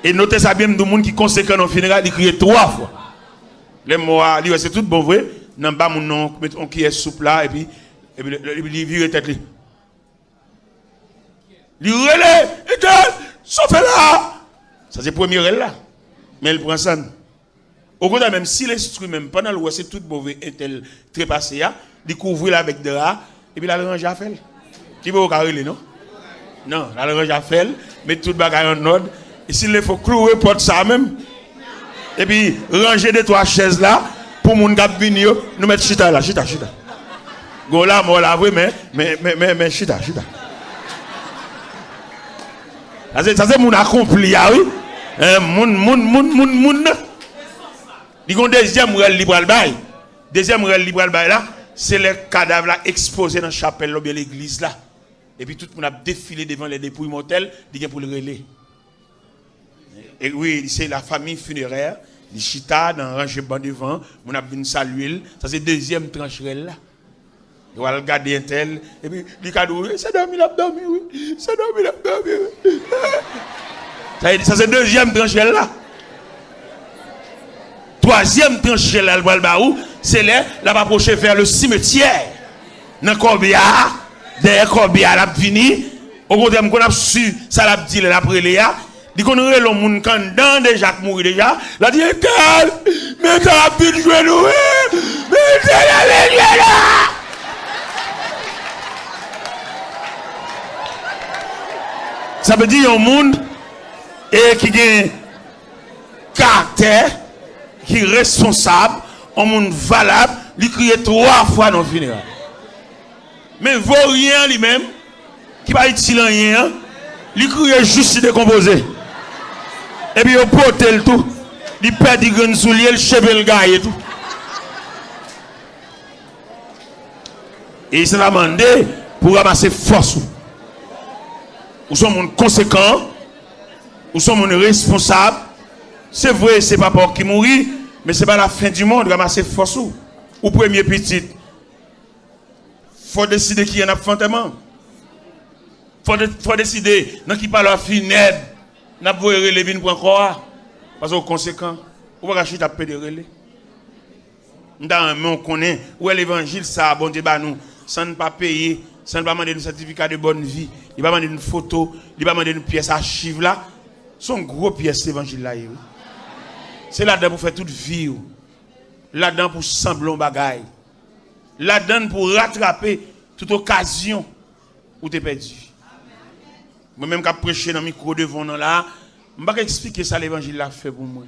Et notez ça bien, tout le monde qui conséquent dans le funérail, il crie 3 fois. Les mots, c'est tout bon vrai. Dans bas mon nom, on qui est souple là, et puis il vire tête. Il relève, et sauf là. Ça c'est le premier relais là. Mais il prend ça. Au contraire, même si l'instrument, même pendant le c'est tout mauvais, tel trépassé, il couvre avec des rats, et puis il a le range à faire. Qui veut au carré, non? Non, il a le range à faire, mais tout le bagage en ordre. Et s'il faut clouer porte ça même, et puis ranger 2-3 chaises là, pour mon gars venir, nous mettre chita là, chita. Go là, moi là, oui, mais chita. Ça c'est mon accompli, oui. Mon. Il y a un deuxième rel libre bail. Deuxième rel libre bail là, c'est les cadavres là exposés dans la chapelle, ou bien l'église là. Et puis tout le monde a défilé devant les dépouilles mortelles, il y a pour le relais. Et oui, c'est la famille funéraire, les chita dans rangé ban devant, on a bien salué, ça c'est deuxième trancherelle là. On va regarder un tel, et puis les cadeaux, c'est dormi, oui. C'est dormi, oui. Ça c'est deuxième trancherelle là. Troisième trancherelle là, c'est là, la va approcher vers le cimetière. Dans Corbia, derrière Corbia, la fini. Au contraire, on a su, ça l'a dit, l'après Léa. Il connaît le monde quand dans déjà mourir déjà. La dit mais t'as la pile jouer nous. Mais t'as la jouer là. Ça veut dire un monde et qui a caractère, qui est responsable, un monde valable, il crie 3 fois dans le funérail. Mais vaut rien lui-même, qui va utile rien, il crie juste décomposé. Et puis, il porte le tout. Il perd des graines sous le cheveux le gars et tout. Et il s'est demandé pour ramasser force. Ou sont mon conséquent, ou sont mon responsable. C'est vrai, c'est pas pour qui mourit, mais c'est pas la fin du monde, ramasser force. Ou premier petit. Faut décider qui en a fantaiement. Faut décider dans qui parle à funèbre. N'a pas voulu relever pour encore. Parce qu'au conséquent, on va racheter à peu de relais. On connaît où est l'évangile, ça, bon Dieu, nous, sans ne pas payer, sans ne pas demander un certificat de bonne vie, il va demander une photo, il va demander une pièce archive là. Son gros pièce l'évangile là. C'est là-dedans pour faire toute vie. Là-dedans pour sembler un bagaille. Là-dedans pour rattraper toute occasion où tu es perdu. Moi-même, quand je prêche dans le micro devant nous là, je ne vais pas expliquer ça l'évangile l'a fait pour moi.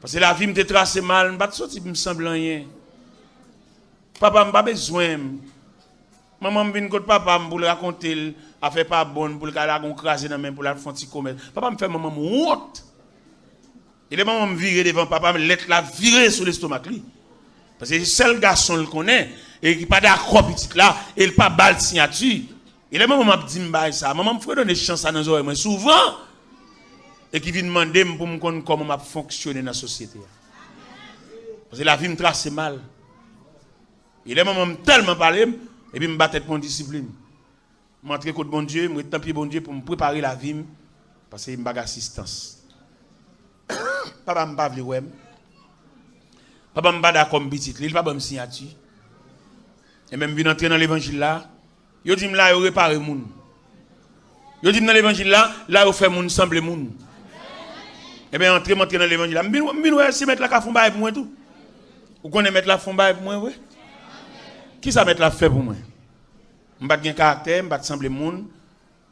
Parce que la vie me tracée mal, je ne vais pas sortir, me semble rien. Papa, je n'ai pas besoin. Maman, je viens de papa pour le raconter. a fait pas bonne pour le cas là on craser dans main pour la faire petit commerce. Papa me fait maman honte. Et les mamans me virer devant papa me lettre la virer sur l'estomac lui. Parce que seul garçon le connaît et qui pas d'accord petit là, et il pas balle signature. Et les mamans m'a dit ça, maman me fait donner chance à dans oreilles moi souvent et qui vient demander pour me connaître comment m'a fonctionner dans la société. Parce que la vie me trace mal. Et les mamans me tellement parlé et puis me battre pour discipline. M'entrer contre bon Dieu, me tant pis bon Dieu pour me préparer la vie parce que me bag assistance. Papa me pas vle ouais. Papa me pas d'accord petit, il pas bon signature. Et même vient entrer dans l'évangile là, yo dit là yo réparer moun. Yo dit dans l'évangile là yo fait moun semble moun. Et bien entrer dans l'évangile là, m'bin ouais si mettre la fond bail pour moi tout. Ou connaît mettre la fond bail pour moi ouais. Qui ça mettre la fait pour moi? M'pas gen caractère, m'pas semble moun,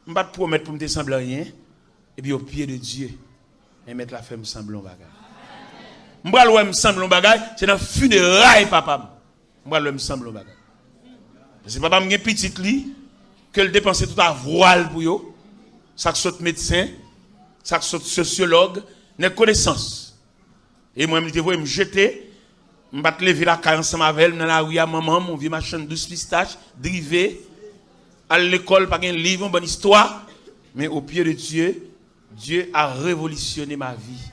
m'pas promettre pour me sembler rien et puis au pied de Dieu et mettre la fait me semble un bagage. M'pas le me semble un bagage, c'est dans funérailles papa. M'pas le me semble un bagage. Parce que papa me gen petite li que le dépenser tout à voile pour yo, ça saute médecin, ça saute sociologue, n'a connaissance. Et moi me devais me jeter, me battre lever la caille ensemble avec elle dans la rue à maman, mon vieux machin douce pistache, drivé à l'école pas un livre, une bonne histoire, mais au pied de Dieu, Dieu a révolutionné ma vie.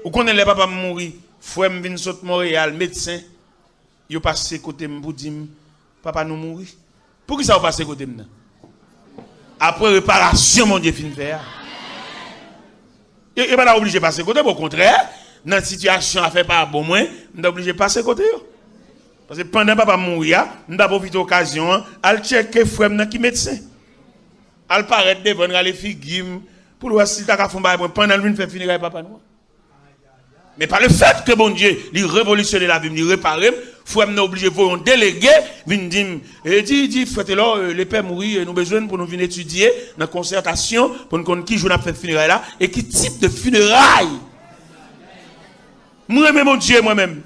Ou connaît les papa mourir, frère me vinn saute Montréal, médecin, yo passé côté me pour dire papa nous mourir. Pour qui ça va passer côté me? Après réparation mon Dieu fin faire. Et pas obligé de passer côté, au contraire, dans la situation à faire pas bon moins, on est obligé de passer côté. Parce que pendant papa mourir, on a profité de l'occasion, à checker frère qui médecin. À paraître devant les figues pour voir si t'as fait pendant lui fait finir papa nous. Mais par le fait que bon Dieu, il révolutionne la vie, il répare, frère nous obligé de un délégué, vient dire dit frère là les pères mourir, nous besoin pour nous venir étudier dans concertation pour nous connaître qui jour n'a fait funérailles là et qui type de funérailles. Moi-même mon Dieu moi-même.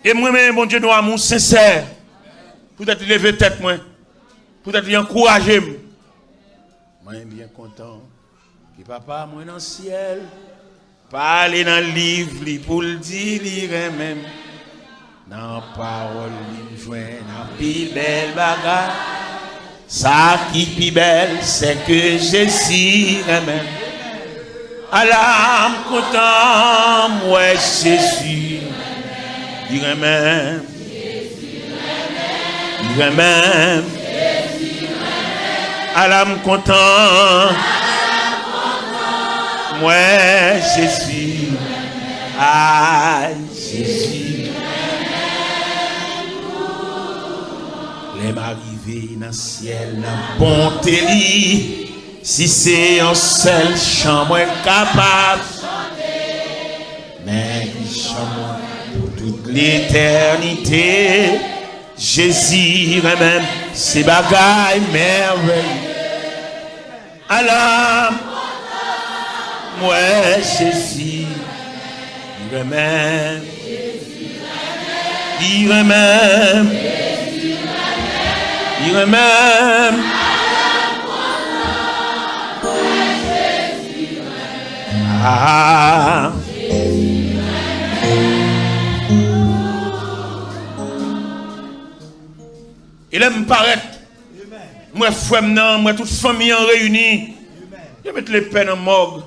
Et moi-même, mon Dieu, nous amour sincère. Peut-être lever tête, moi. Peut-être encourager. Moi, bien content. Que papa, moi, dans le ciel, parler dans le livre, pour le dire, même. Dans la parole, il joint dans plus belle bagarre. Ça qui est plus belle, c'est que Jésus, même. Alors, content, moi, Jésus. Dirais même, dirais même, à l'âme content, moi Jésus, ah Jésus, les m'arriver dans le ciel, dans le bonté, si c'est un seul chambre capable, mais chambre. Toute l'éternité, Jésus même, c'est bagaille merveilleux. Alors, moi, Jésus, il même, il même, il même. Ah. Il aime paraître. Moi, frère, moi, toute famille en réunie. Je mets les peines en morgue.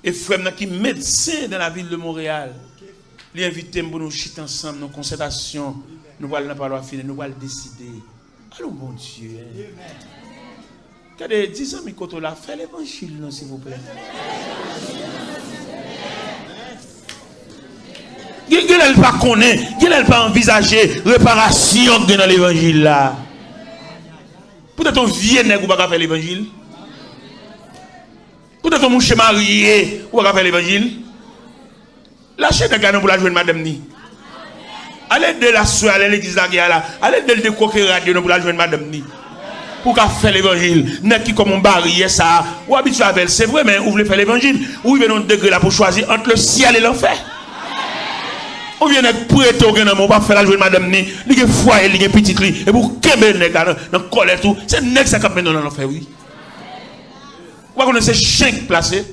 Et frère, qui est médecin dans la ville de Montréal. Il invite pour nous chiter ensemble, nos concertations. Nous allons pas finir, nous allons décider. Allons, bon Dieu. Regardez, 10 ans, Mikoto l'a fait l'évangile, s'il vous plaît. Qui n'a pas connaît, qui n'a pas envisagé réparation dans l'évangile là. Peut-être un vieux nègre ou pas faire l'évangile. Peut-être un mouche marié ou pas faire l'évangile. Lâchez des gars pour la jouer madame ni. Allez de la soeur à l'église là, allez de le coquer radio pour la jouer madame ni. Pour qu'à faire l'évangile, n'est qui comme on barrière ça, ou habitué avec c'est vrai mais vous voulez faire l'évangile, ou il veut un degré là pour choisir entre le ciel et l'enfer. On vient de prêter au gain, on va faire la journée madame ni, il y a foyer, il y a petite li, et pour qu'embel nèg dans colère tout, c'est nèg ça cap maintenant dans l'enfer oui. Vous connaissez chien placé.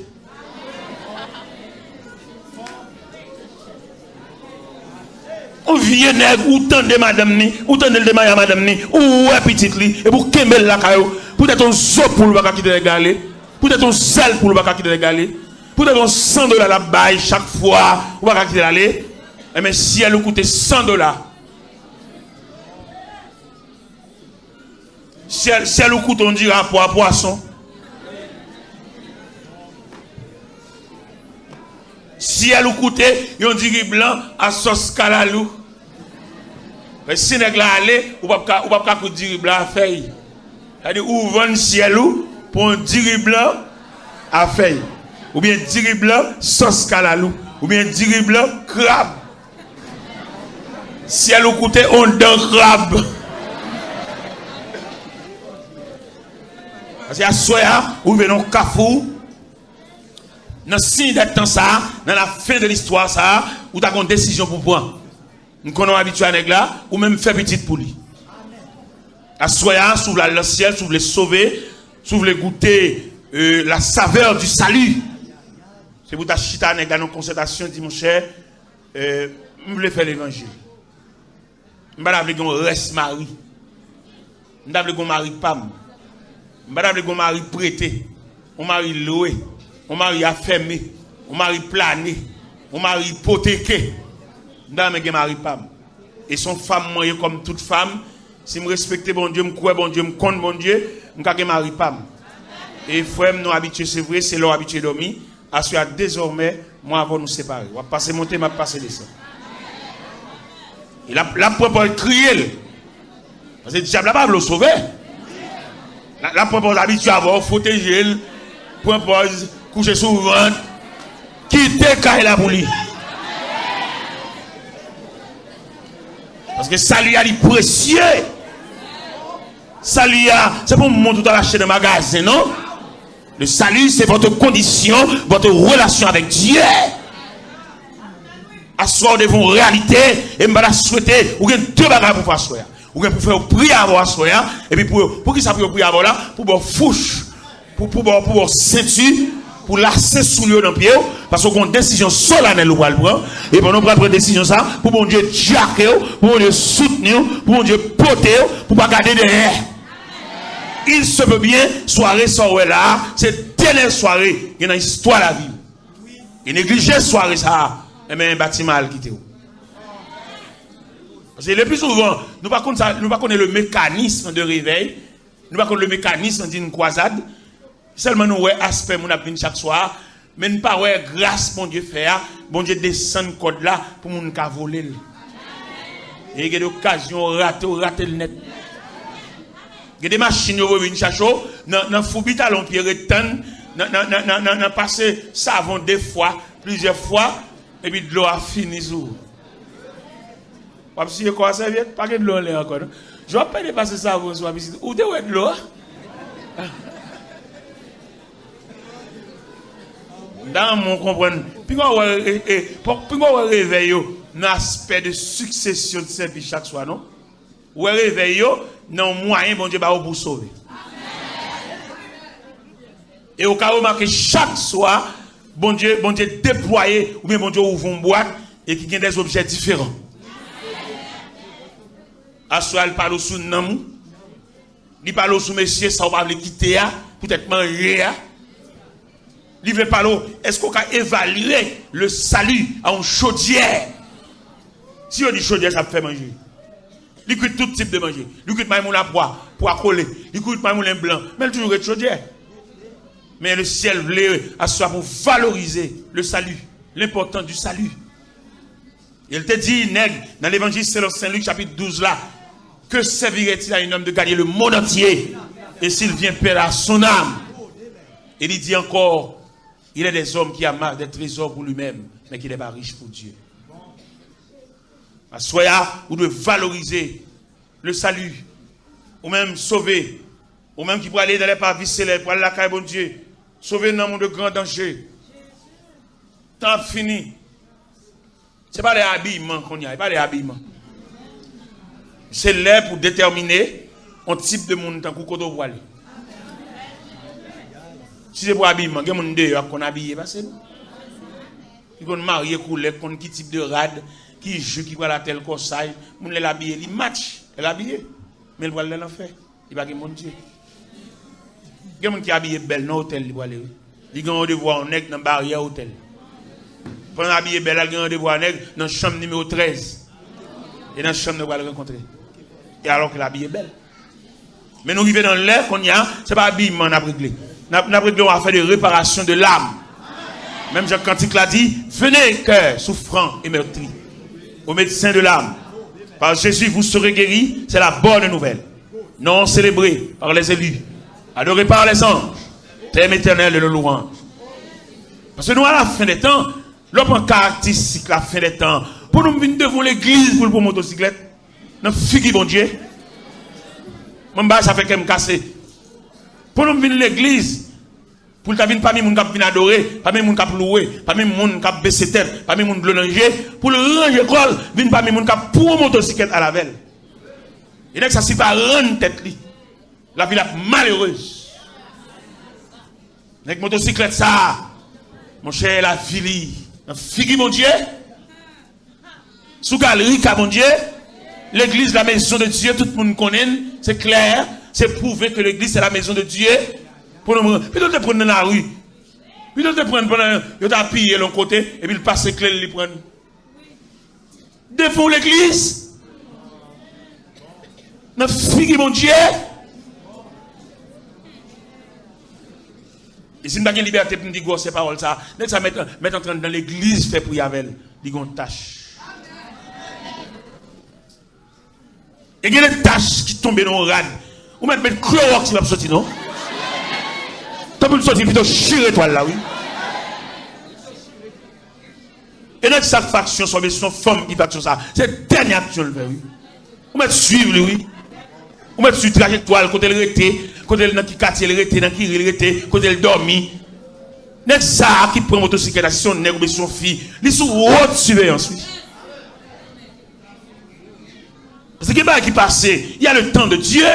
On vient nèg ou tande madame ni, ou tande le démarrer madame ni, ou ouais petite li, et pour qu'embel la caillou, peut-être un zo pour le pas quitter les galets, peut-être un sel pour le pas quitter les galets, peut-être un $100 la baille chaque fois, ou pas quitter l'aller. Mais si elle coûte $100, si elle coûte, on dira pour un poisson. Si elle coûte, on dirait blanc à sauce calalou. Mais si elle allé, ou pas dire blanc à feuille. C'est-à-dire, ou vendre ciel pour un diri blanc à feuille. Ou bien diri blanc sauce calalou. Ou bien diri blanc crabe. Si elle coûte, on donne crabe. Parce qu'à soya, ou venons Kafou, dans le signe d'être ça, dans la fin de l'histoire, ça, ou tu as une décision pour prendre. Nous sommes habitués à là, ou même faire petite pour lui. À soya, si vous voulez le ciel, si vous voulez sauver, si vous voulez goûter la saveur du salut. C'est pour ta chita dans nos concertations, dit mon cher, vous voulez faire l'évangile. Je ne vais pas dire reste mari. Je ne vais pas dire mari pam. Je ne vais pas dire mari prêté. On mari loué. On mari affermé. On mari plané. On mari hypothéqué. Je ne vais pas dire mari pam. Et son femme, moi, comme toute femme, si je respecte bon Dieu, je crois bon Dieu, je compte bon Dieu, je vais dire mari pam. Et frère, nous habitués, c'est vrai, c'est leur habitué dormir. À désormais, moi, avant nous séparer. On va passer monter, on va passer descendre. Et la propre crier. Parce que le diable n'a pas le sauver. La propre habitude à avoir, protéger, propose, coucher sur le ventre, quitter quand la pour lui. Parce que ça lui a dit précieux. Ça lui a, c'est pour monter tout à l'acheter de magasin, non? Le salut, c'est votre condition, votre relation avec Dieu. Asseoir devant réalité et me la souhaiter ou gen deux bagages pour faire soya ou gen pour faire prière avant soya et puis pour qui ça pour prière avant là pour bon fouche pour ceinture pour lasser sous le dans pied parce qu'on a une décision solennelle pour le prendre et pour nous prendre décision ça pour bon Dieu jacker pour bon Dieu soutenir pour bon Dieu porter pour pas garder derrière. Il se peut bien soirée soirée là c'est dernière soirée dans l'histoire de la vie et négliger soirée ça. Mais un bâtiment à quitter. Parce que le plus souvent, nous ne connaissons pas le mécanisme de réveil, nous ne connaissons pas le mécanisme d'une croisade. Seulement nous voyons aspect mon appel chaque soir, mais nous ne pas grâce mon Dieu faire, bon Dieu descend le code là pour nous voler. Et il y a des occasions rater le net. Il y a des machines qui viennent chercher, dans Foubit à l'Empire retenn, dans passé savon des fois, plusieurs fois. Et puis de l'eau a fini sous. Si vous avez serviette, pas de l'eau là encore. Je ne vais pas dépasser ça avant sous la visite. Où de l'eau? Dans mon comprendre. Puis on réveille un aspect de succession de service chaque soir, non? Ou réveille non moyen bon Dieu pour sauver. Et au cas où marqué chaque soir bon Dieu déployé ou bien bon Dieu ouvre une boîte et qui a des objets différents. Assoir il parle sous namou, il parle sous monsieur ça va le quitter peut-être manger. Il veut parler est-ce qu'on peut évaluer le salut à une chaudière? Si on dit chaudière ça fait manger. Il cuit tout type de manger. Il cuit maïmoun à boire pour accoler. Il cuit maïmoun blanc, mais il toujours est chaudière. Mais le ciel voulait asseoir pour valoriser le salut, l'importance du salut. Il te dit, nègre, dans l'évangile selon Saint-Luc, chapitre 12, là, que servirait-il à un homme de gagner le monde entier et s'il vient perdre son âme? Et il dit encore, il est des hommes qui amassent des trésors pour lui-même, mais qui n'est pas riche pour Dieu. Assoya, vous devez valoriser le salut, ou même sauver, ou même qui pourrait aller dans les parvis célèbres, pour aller à la caille bon Dieu. Sauver dans le monde de grand danger. Tant fini. C'est pas les habillements qu'on y a, pas les habillements. C'est là pour déterminer un type de monde tant qu'on doit aller. Si c'est pour habillement, il y a des gens qui sont habillés, c'est nous. Qui sont mariés, qui type de rad, qui joue, qui voit la telle corsaille, ils sont habillés, ils matchent, ils sont habillés. Mais ils voient l'enfer. Il va mon Dieu. Il y a des gens qui sont habillés belle dans l'hôtel, ils voient aller. Ils ont devoir en dans la barrière hôtel. Pendant habillé belle, ils ont devoir dans la chambre numéro 13. Et dans la chambre, nous allons le rencontrer. Et alors que l'habillé belle. Mais nous vivons dans l'air qu'on y a, ce n'est pas habillement qu'on a réglé. Nous avons réglé, on a fait des réparations de l'âme. Même Jacques Cantique l'a dit, venez cœur souffrant et meurtri, au médecin de l'âme. Par Jésus, vous serez guéris, c'est la bonne nouvelle. Non célébrée par les élus, adorée par les anges, thème éternel de la louange. Parce que nous, à la fin des temps, l'homme caractéristique, la fin des temps, pour nous venir devant l'église pour le motocyclette, nous figure bon Dieu. Mon bas, ça fait qu'elle me casse. Pour nous venir l'église, pour ne venir pas mes gens qui viennent adorer, pas mes gens qui louer, pas mes gens qui baisser tête, pas mes gens qui ranger, pour le ranger l'école, venir pas mes gens qui pour motocyclette à la veille. Et donc ça c'est pas rendre tête li. La vie est malheureuse. Avec motocyclette ça, mon cher la vie, figure mon Dieu. Sous galerie mon Dieu, l'église la maison de Dieu, tout le monde connaît, c'est clair, c'est prouvé que l'église c'est la maison de Dieu. Pour nous, puis de prendre dans la rue. Puis de prendre pendant il t'a pillé l'autre côté et puis il passe les clés, il prend. Devant l'église. Dans figure mon Dieu. Et si nous avons une liberté pour nous dire ces paroles, ça, dès que ça met en train dans l'église, fait pour y avoir, il y a une tâche. Et il y a des tâches qui tombent dans le rad. Ou même mettre Clorox sur la sortie, non? Tu peux sortir plutôt chier toi là, oui. Et notre satisfaction, son femme qui fait ça, c'est dernière action, oui. Ou mettre suivre, oui. Ou mettre sur trajectoire, côté le rété, côté le qui quartier le rété, dans qui le rété, côté le dormi. N'est-ce ça qui prend motocyclette, si son nègre ou son fille, il est sous haute surveillance, oui. Parce que qui passe, il y a le temps de Dieu.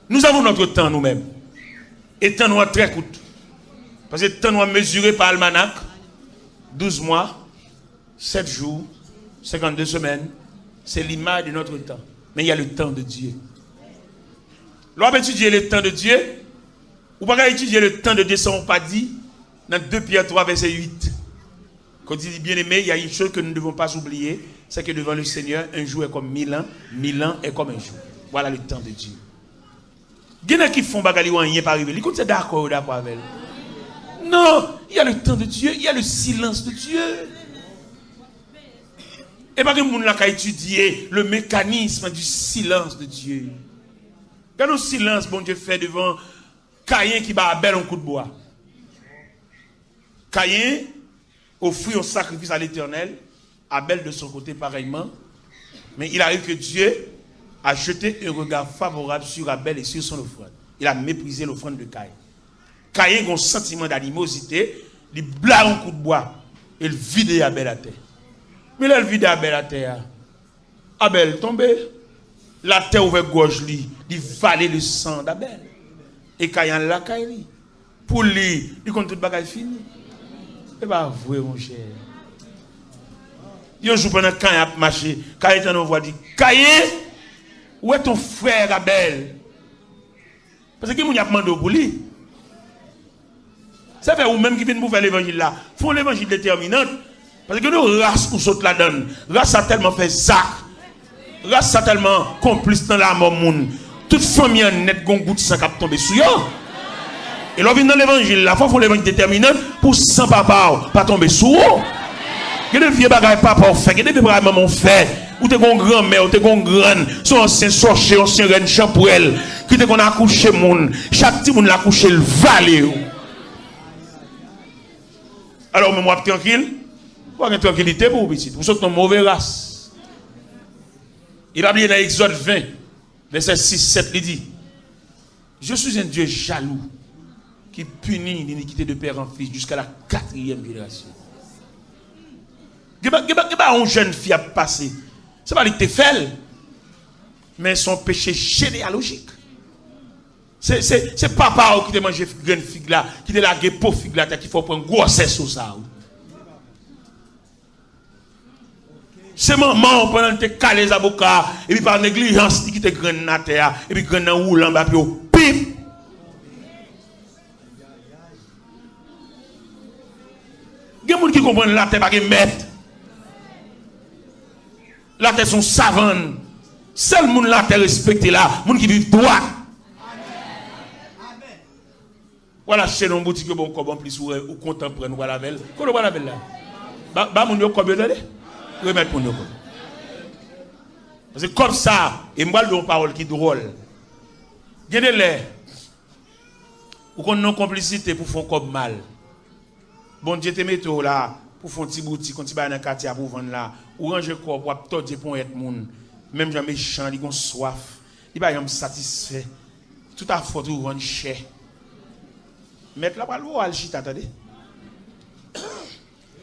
Nous avons notre temps nous-mêmes. Et temps nous très court. Parce que temps nous mesuré par almanach, 12 mois, 7 jours, 52 semaines, c'est l'image de notre temps. Mais il y a le temps de Dieu. Lorsqu'on étudie le temps de Dieu, ou pas étudier le temps de Dieu, ça on pas dit dans 2 Pierre 3, verset 8. Quand il dit bien aimé, il y a une chose que nous ne devons pas oublier, c'est que devant le Seigneur, un jour est comme 1000 ans, 1000 ans est comme un jour. Voilà le temps de Dieu. Il y en a qui font bagali ou rien pas arriver. Écoute, c'est d'accord avec. Non, il y a le temps de Dieu, il y a le silence de Dieu. Et pas que le monde n'a qu'à étudier le mécanisme du silence de Dieu. Quand le silence, bon Dieu fait devant Caïn qui bat Abel un coup de bois. Caïn offrit un sacrifice à l'Éternel, Abel de son côté pareillement. Mais il arrive que Dieu a jeté un regard favorable sur Abel et sur son offrande. Il a méprisé l'offrande de Caïn. Caïn a un sentiment d'animosité, il blâme un coup de bois et il vide Abel à terre. Mais là, il vide Abel à terre. Abel tombé, la terre ouverte gorge lui, il valait le sang d'Abel. Et Caïn l'a Caïn. Pour lui, il compte tout le bagage fini. C'est pas vrai, mon cher. Il y a un jour pendant Caïn a marché, Caïn t'en envoie dit, Caïn, où est ton frère Abel? Parce que qui a demandé pour lui? Ça fait ou même qui viennent pour faire l'évangile là, font l'évangile déterminant. Parce que nous, race ou saute la donne, race a tellement fait Zach, race a tellement complice dans la mort monde. Toute famille en net gon goût de sang qui tomber sous yo. Et l'on vient dans l'évangile là, faut faire l'évangile déterminant pour sans papa pas tomber sous yo. Il y a des vieux bagages papa fait, il y a des vieux bagages maman fait. Ou t'es gon grand-mère, ou t'es gon grande, son ancien sorcier, ancien reine champourelle, qui t'es qu'on a accouché moun, chaque petit moun l'a accouché le valet. Alors, moi, tranquille, pas de tranquillité pour vous, petit. Vous êtes une mauvaise race. Il a dit dans Exode 20, verset 6-7, il dit, je suis un Dieu jaloux qui punit l'iniquité de père en fils jusqu'à la 4e génération. Une jeune fille a passé. C'est pas qu'il te fait, mais son péché généalogique. C'est papa qui te mange une figue là, qui te lage pauvre figue là, qui faut prendre grossesse sur ça. C'est maman pendant que tu calé les avocats, et puis par négligence, qui te graine dans la terre, et puis graine dans le roulant, et puis pim! Il y a des gens qui comprennent la terre, pas de maître. La terre sont savantes. Seul monde la terre respecté là, monde qui vit droit. Voilà, chez nous, boutique, bon, comme plus ou contemporain, nous voilà belle. Qu'on voit la belle là. Bah, mon yo, combien d'années? Remettre pour nous. Parce que comme ça, et moi, j'ai une parole qui est drôle. Il y a des l'air. Ou qu'on a une complicité pour faire comme mal. Bon Dieu te mette là, pour faire une petite boutique, quand tu vas dans le quartier pour vendre là, ou ranger corps pour tordre pour être moun. Même gens méchants, ils ont soif, ils sont satisfaits. Tout à fait, ils vendent cher. Mettre là, pour le chita, attendez.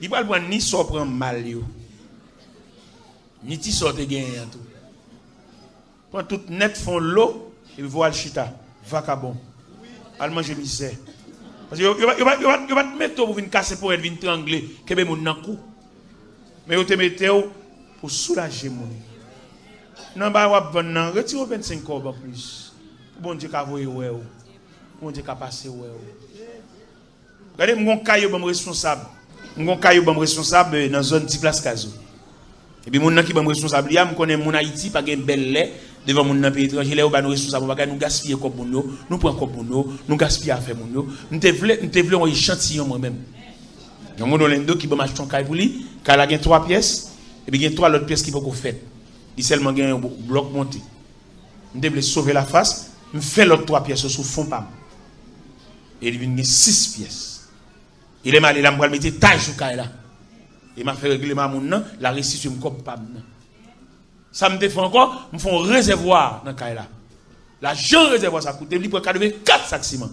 Il va prendre ni ça prendre mal, ni ti sorte gagner tout. Quand tout net font l'eau, il voit le chita, vacabon. Al manger misère. Parce que il va te mettre pour venir casser pour être venir trangler, que be moun nan kou. Mais il te mette pour soulager moun. Non ba wap vendre nan, retire 25 corps en plus. Bon Dieu ka voyer ouais. Bon Dieu ka passer ouais. Regardez mon caillou bon responsable. Mon caillou bon responsable dans zone ti place Kazo. Et puis moun nan ki bon responsable, ya me connaît mon Haïti pas gen belle lait devant mon pays étranger là ou ba nous responsable pas nous gaspiller comme moun yo, nous prend comme moun nous gaspiller affaire moun yo. Nous te vle un échantillon moi même. Yon moun lendo qui bon acheter ton caillou pour lui, car la gen 3 pièces et puis gen 3 autres pièces qui faut qu'on fait. Il seulement gen un bloc monté. Nous devons sauver la face, me fait l'autre 3 pièces sous fond pam. Et il vient 6 pièces. Il est mal, il a me mettre taille sur caillou là. Il m'a fait régler ma moun la restitution me comme pam. Ça me défend encore, me font réservoir dans caille là. L'argent réservoir ça coûte, il prend 4 sacs ciment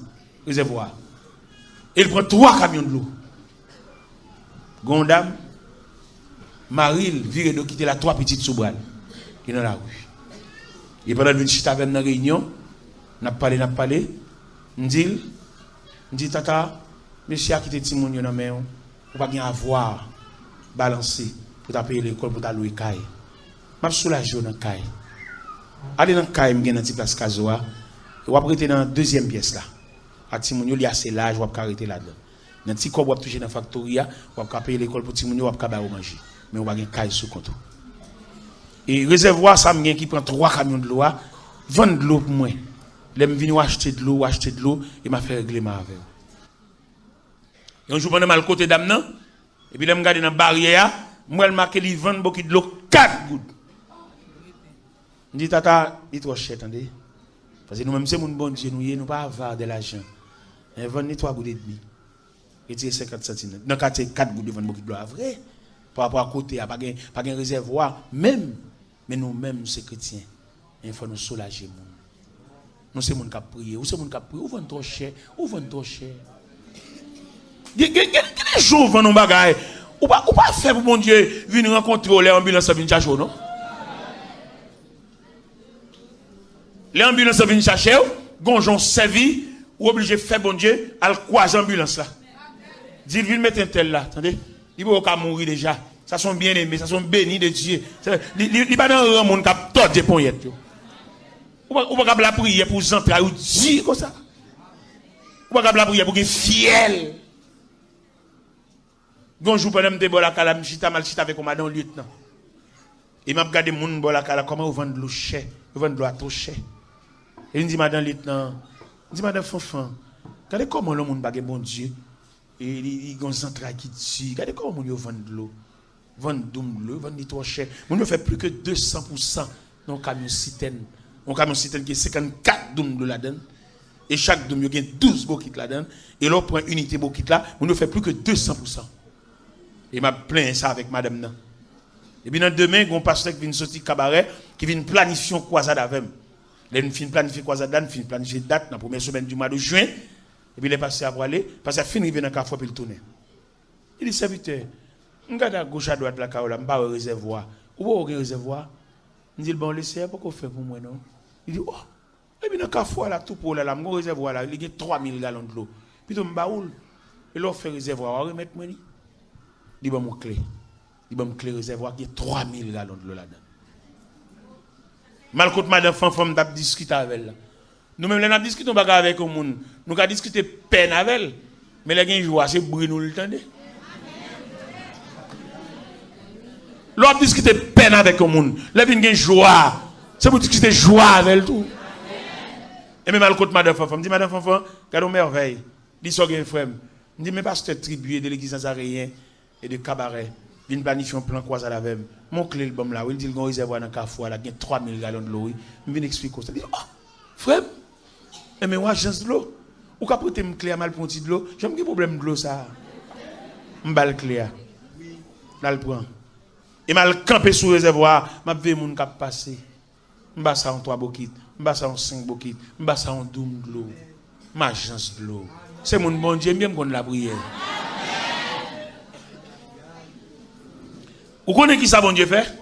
réservoir. Il prend 3 camions de l'eau. Gondam Maril vire de quitter la 3 petites soubral qui dans la rue. Et pendant une chita avec une réunion, n'a parlé, m'dit tata, monsieur a quitté Timon dans main, ou pas bien avoir balancé pour ta payer l'école pour ta louer caille. M'a soulagé dans caille. Allez dans caille m'gen dans petite place Kazoa, ou après dans deuxième pièce là. À Timon il y a assez large, ou pas arrêter là-dedans. Dans petit corps ou toucher dans factoria, ou pas payer l'école pour Timon ou pas manger. Mais on va gagner caille sous compte. Et réservoir ça m'gen qui prend 3 camions de l'eau, vendre de l'eau pour moi. L'aime venir acheter de l'eau, et m'a fait régler ma avec. Et un jour pendant mal côté d'amnan, et puis l'aime regarder dans barrière, moi elle marque li vendre beaucoup de l'eau 4 gouttes. Je dis tata, il trop cher attendez. Parce que nous même c'est mon bon Dieu nous pas avoir de l'argent. Et vendre 3 gouttes et demi. Retirer 50 centimes. Dans 4 gouttes de vendre beaucoup de l'eau vrai. Par rapport à côté, pas de réservoir, même, mais nous-mêmes, ces chrétiens, il faut nous soulager. Nous, c'est mon qui prier, ou c'est mon qui prier, ou vend trop cher, ou vend trop cher. Quel jour vend nos bagailles, ou pas faire pour mon Dieu, venir rencontrer les ambulances à venir chercher, non? Les ambulances à venir chercher, gonjon servi, ou obligé de faire bon Dieu, à croiser l'ambulance là. Dites, vous mettre un tel là, attendez. Il va pas mourir déjà. Ça sont bien aimés, ça sont bénis de Dieu. Il va dans un monde qui a tout des poignettes. Ou pas la prière pour entrer ou dire comme ça. Ou pas la prière pour qu'il fiel. Bonjour pendant me bola kala m'chita mal chita avec commandant lieutenant. Il m'a regardé moun bola kala comment vous vendez l'eau cher, vous vendez l'eau trop cher. Et il dit madame lieutenant, il dit madame Fanfan, regardez comment le monde bagay bon Dieu. Et ils ont un qui tue. Regardez comment ils vendent de l'eau. Vendent de l'eau, vendent trop cher. Ils fait plus que 200% dans le camion citerne. Un camion citerne qui est 54 doum de là-dedans. Et chaque doum, il y a 12 bokits là-dedans. Et l'on prend unité bokit là, on fait plus que 200%. Et m'a plaint ça avec madame nan. Et puis demain, il y a un pasteur qui vient sortir cabaret, qui vient planifier une croisade avec moi. Il vient planifier croisade, il vient planifier date dans la première semaine du mois de juin. Et puis il est passé à aller, parce qu'il a fini dans le café et il tourne. Il dit serviteur, regarde à gauche à droite la caola, je pas un réservoir. Ou pas un réservoir? Je dis bon laissez pas qu'on fait pour moi non. Il dit oh, et puis dans Carrefour là tout pour là, mon réservoir là, il y a 3000 gallons de l'eau. Puis tu me baoul. Et là fait réservoir, remettre moi ni. Il bon mon clé. Il bon clé réservoir qui a 3000 gallons de l'eau là-dedans. Malcoute madame femme t'a discuter avec elle. Nous même là discutons pas avec le monde. Nous avons discuté peine avec elle. Mais les gens jouent c'est bruit nous le tendez. L'on discuter peine avec le monde. Les gens joie. C'est pour discuter joie avec elle tout. Et même malcoute madame femme dit madame femme, regarde merveille. Dis ça gen frère. Dit mais pasteur tribué de l'église Nazarien et de cabaret. Vin planifier un plan croisade avec mon clé le bam là, il dit le réservoir dans Carrefour là, il y a 3000 gallons de l'eau. Je viens expliquer ça. Il dit oh, frère, mais moi agence de l'eau. Ou ka prêter me clé à mal pour de l'eau. J'ai un problème de l'eau ça. M'bal clé. Là le prend. Et mal camper sous réservoir, m'a vu moun k'ap passer. M'ba ça en 3 bokit, m'ba ça en 5 bokit, m'ba ça en 12 de l'eau. Ma agence de l'eau. C'est mon bon Dieu bien qu'on la prière. Vous connaissez qui ça bon Dieu fait?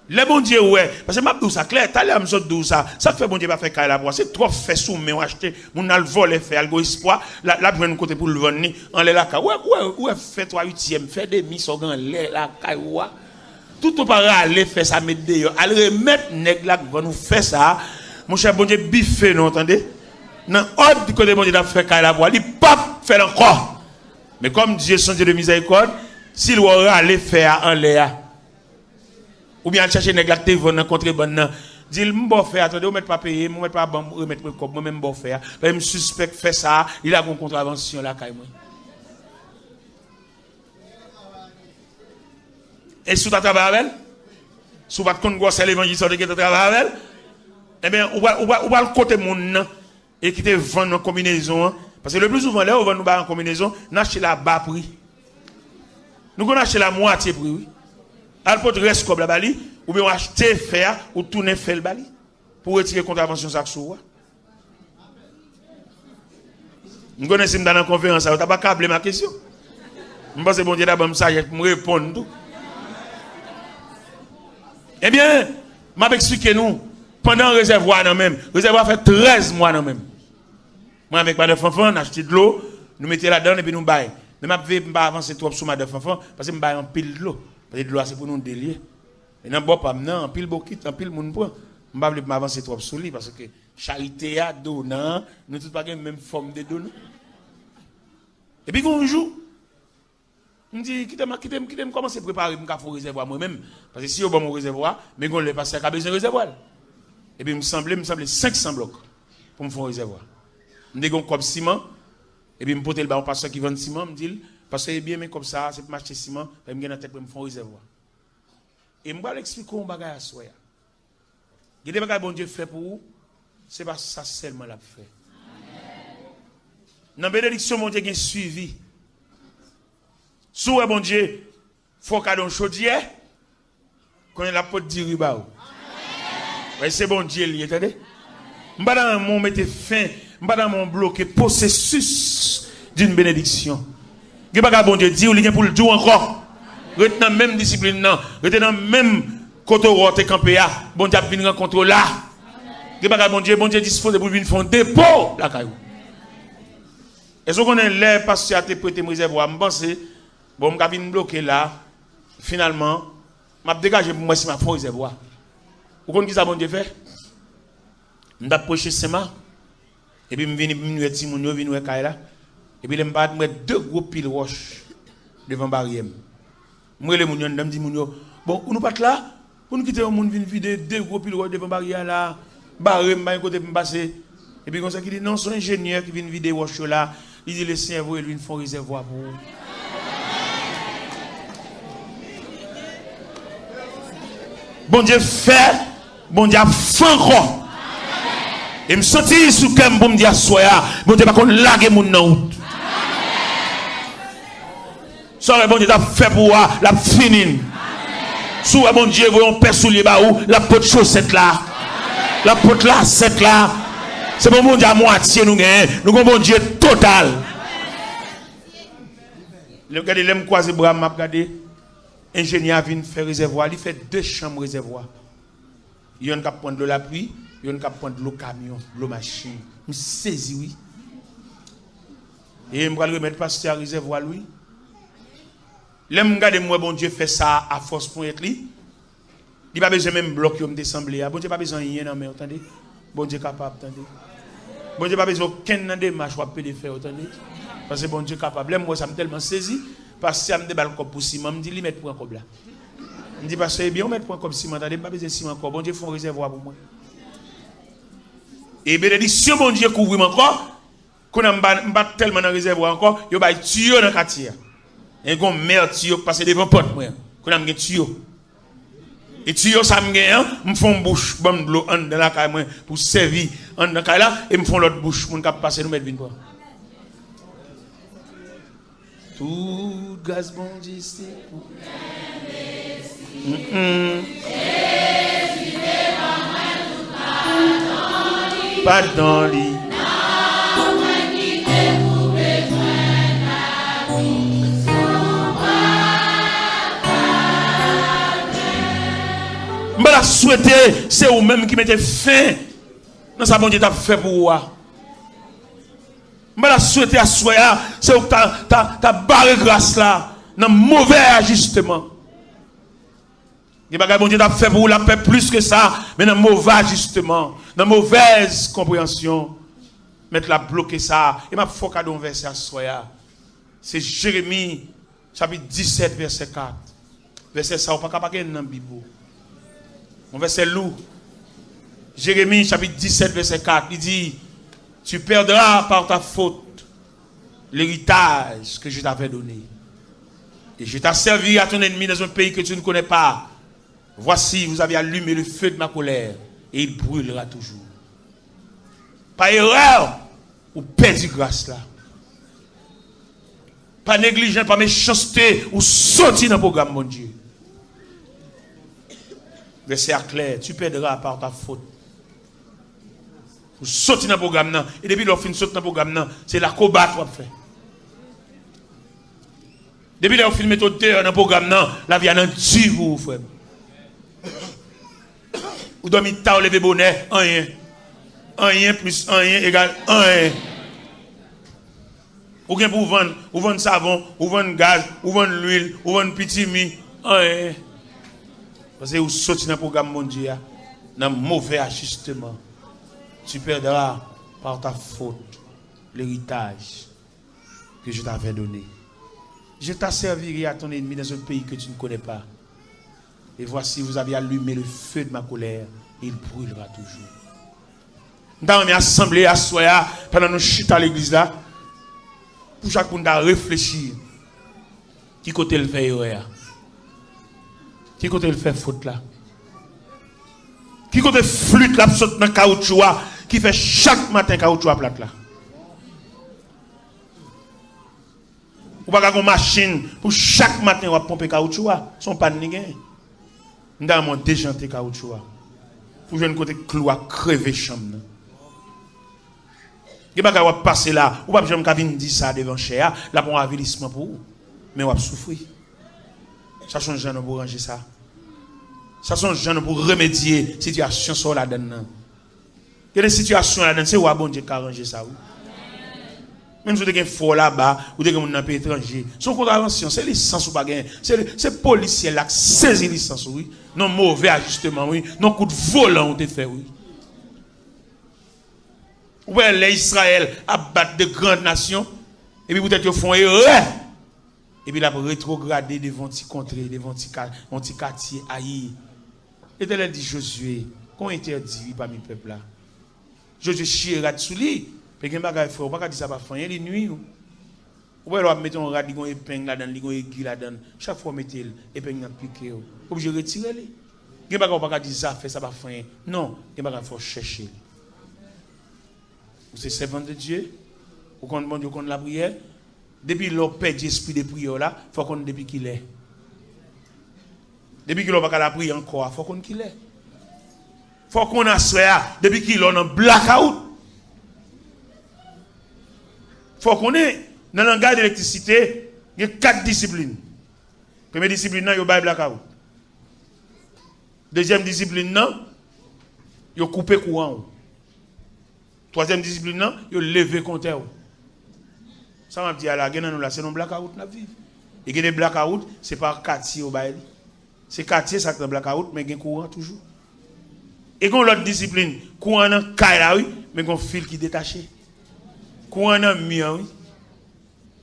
Le bon Dieu ouais, parce que m'a dit ça clair, t'as l'air me dit ça. Ça fait bon Dieu pas faire caille la bois, c'est trop fait sous mais on acheter, mon al voler fait algo espoir, la prendre côté pour le vendre en l'air la caille. Ouais fait 3/8e, fait des mis en l'air la caille wa. Tout au para aller faire ça mettre dehors, aller remettre nèg là va nous faire ça. Mon cher bon Dieu biffé non entendez? Non, autre du côté bon Dieu d'a fait caille la bois, il pas faire encore. Mais comme Dieu son Dieu de miséricorde, s'il aura aller faire en l'air ou bien chercher nèg la te vendre contrebande dit m'bo faire attendez vous mettre pas payer vous mettre pas bon remettre comme moi même bon faire parce me suspect fait ça il a une contravention là kay moi et sous ta travail avec sous pas compte gros c'est l'évangile sorte que tu travailles avec eh bien ou va le côté monde et qui te vendre en combinaison parce que le plus souvent là on vend nous en combinaison n'acheter la bas prix nous qu'on acheter la moitié prix oui. Al pot reste comme la bali ou bien acheter fer ou tourner faire le bali pour retirer contravention ça sous. Nous connaissons dans la conférence ça, tu pas câblé ma question. Je pense que bon Dieu d'abord ça me répondre tout. Eh bien, m'a expliqué nous pendant réservoir non même, réservoir fait 13 mois non même. Moi avec madame Fanfan, on a acheté de l'eau, nous mettons là-dedans et puis nous bail. Mais m'a pas avancer trop sur madame Fanfan parce que me bail en pile de l'eau. Parce que l'eau c'est pour nous délier. Et non pas non, en pile bokit, en pile moun prend. On va pas m'avancer trop sur lui parce que charité a donnant, nous tous pas même forme de don. Et puis un jour, on dit quitte commencer à préparer mon café réservoir moi-même parce que si au bon mon réservoir, mais on le passer à besoin réservoir. Et puis me semblait 500 blocs pour me faire réservoir. On dit comme ciment et puis me porter le ballon pasteur qui vend ciment, me dit parce que bien mais comme ça c'est pour m'acheter ciment et me gagner tête pour me faire réservoir. Et me va l'expliquer un bagage à soi. Il y a des bagages bon Dieu fait pour vous, c'est pas ça seulement l'a fait. Dans bénédiction mon Dieu qui suivi. Sous bon Dieu, faut qu'à don chaudière qu'on la porte dire riba. Ouais, c'est bon Dieu lié, attendez. M'pa dans mon mettre fin, m'pa dans mon bloquer processus d'une bénédiction. Qui pas bon Dieu dit ou li pour le dire encore. Rete dans même discipline non, rete dans même côté où tu campé là, bon Dieu venir rencontrer là. Qui pas bon Dieu dispose pour venir faire un dépôt là caillou. Est-ce qu'on est l'air parce que tu as prêté mon réservoir, me penser bon m'ka venir bloquer là. Finalement, m'a dégagé pour moi si m'a fait réservoir. Vous connaissez qui ça bon Dieu fait? M'da procher sema et puis m'venir ti moun yo venir caille là. Et puis les m'pa mettre 2 gros piles roche devant barrière. Moi les moun yo ndam di moun yo bon ou nous pas là pour nous quitter au monde vinn vider 2 gros piles roche devant barrière là barré m'ba côté me passer et puis comme ça qui dit non son ingénieur qui vient vider roche là il dit les cerveau il vient faire réservoir pour bon Dieu fait bon Dieu fait encore et me sentir sous cœur pour me dire soya bon Dieu pas qu'on lague moun nan route ça bon Dieu t'a fait pour la fini sous bon Dieu voyons père soulier ba ou la porte chaussette là la porte là cette là c'est bon Dieu à moitié nous gagne nous bon Dieu total le regarder l'aime croiser bras m'a regarder ingénieur vient faire réservoir, il fait 2 chambres réservoir. Il y a un qui prend de la pluie, il y a un qui prend de l'eau camion, de l'eau machine. Je saisis, oui. Et je vais remettre pasteur à réservoir, lui. L'aime regarder moi, bon Dieu fait ça à force pour être lui. Il n'a pas besoin même bloquer me d'assemblée. Bon Dieu pas besoin de rien dans mais attendez. Bon Dieu capable, attendez. Bon Dieu pas besoin aucun démarche ou appeler faire, attendez. Parce que bon Dieu capable. Moi ça me tellement saisi parce que ça me déballe comme pour ciment, me dit lui mettre pour un comme là. Me dit parce que bien on met pour un comme ciment, attendez, pas besoin de ciment encore. Bon Dieu font réservoir pour moi. Et bénédiction bon Dieu couvrir encore. Qu'on a m'bat tellement dans réservoir encore, yo ba tuyau dans quartier. Et gon merde tuyau passer devant porte moi. Qu'on a un tuyau. Et tuyau ça me gagne, me font bouche bon de l'eau dans la caille moi pour servir en dans caille là et me font l'autre bouche mon cap passer nous mettre vinn pas. Tout gaz bon Dieu c'est pour pas dans lit. Je la souhaiter, c'est vous-même qui mettez fin dans sa bon Dieu t'a fait pour vous. Je la souhaiter à soi, c'est vous qui t'as barré grâce là, dans mauvais ajustement. Bon Dieu t'a fait pour vous la paix plus que ça, mais dans mauvais ajustement, dans mauvaise compréhension, mettre la bloquer ça. Et ma faut cadeau un verset à soi. C'est Jérémie, chapitre 17, verset 4. Verset ça, on pas capable dans la Bible. On verset lourd. Jérémie chapitre 17 verset 4, il dit, tu perdras par ta faute l'héritage que je t'avais donné. Et je t'ai servi à ton ennemi dans un pays que tu ne connais pas. Voici, vous avez allumé le feu de ma colère et il brûlera toujours. Par erreur, ou perdu grâce là. Pas négligent, pas méchanceté, ou sorti dans le programme, mon Dieu. Verset clair, tu perdras par ta faute. Vous sautez dans le programme, et depuis l'on finit de sauter dans le programme, c'est la combat qu'on fait. Depuis l'on finit de mettre dans le programme, la vie en Dieu vous frère. Vous dormez tard, lever bonnet, rien. Rien plus rien égale rien. Ou bien pour vendre savon, ou vendre gaz, ou vendre l'huile, ou vendre petit mi, rien. Parce que vous sautez dans le programme mondial, dans un mauvais ajustement, tu perdras par ta faute l'héritage que je t'avais donné. Je t'asservirai à ton ennemi dans un pays que tu ne connais pas. Et voici, vous avez allumé le feu de ma colère, et il brûlera toujours. Dans mes assemblées à soi, pendant nos chutes à l'église là, pour chaque monde à réfléchir, qui côté le fait erreur? Qui côté le fait faute là? Qui côté flûte là saute dans caoutchouc qui fait chaque matin caoutchouc à plate là? Ou pas une machine pour chaque matin on va pomper caoutchouc, son pas de gain. Nous mon déjanté caoutchouc. Pour jouer un côté clou à crever chambre. Il va pas passer là, ou pas jamais venir dire ça devant cher, là pour un avilissement pour vous. Mais on va souffrir. Ça change gens pour ranger ça. Ça change gens pour remédier situation sur la dedans. Il y a des situations là dedans, c'est où bon Dieu qui a arrangé ça. Même si vous avez un fort là-bas, ou vous avez un pays étranger, son contravention, c'est licence ou pas gagner. C'est policier là qui saisit licence, oui. Non mauvais ajustement, oui. Non coup de volant, on te fait, oui. Ouais, les Israël abattent de grandes nations, et puis peut-être qu'ils font erreur. Et puis là, pour rétrograder devant ces contrées, devant ces quartiers, aïe. Et de là, dit Josué, qu'on interdit parmi le peuple là. Josué chiera sous lui. Parce que bagay frère, on pas dire ça pas faire les nuits. Ou alors mettre un rad, une épingle là-dedans, une aiguille là-dedans. Chaque fois mettre l'épingle dans piqué. Obligé retirer les. Gen bagay on pas dire ça fait ça pas faire. Non, gen bagay faut chercher. Vous êtes servant de Dieu, vous comptez bon Dieu contre la prière. Depuis l'on perd l'esprit de prière là, faut qu'on depuis qu'il est. Depuis qu'il n'a pas la prière encore, faut qu'on qu'il est. Faut qu'on a ça depuis qu'il on en blackout. Faut qu'on est dans le langage d'électricité, il y a 4 disciplines. Première discipline, non, yo bail blackout. Deuxième discipline, non, yo coupé courant. Troisième discipline, non, yo levé compteur. Ça m'a dit à la gueule, c'est non blackout la vie. Et que des blackout, c'est pas quartier au bail. C'est quartier ça qui est blackout, mais il y a courant toujours. Et quand l'autre discipline, courant dans caille oui, mais il y a un fil qui est détaché. Courant dans mur oui.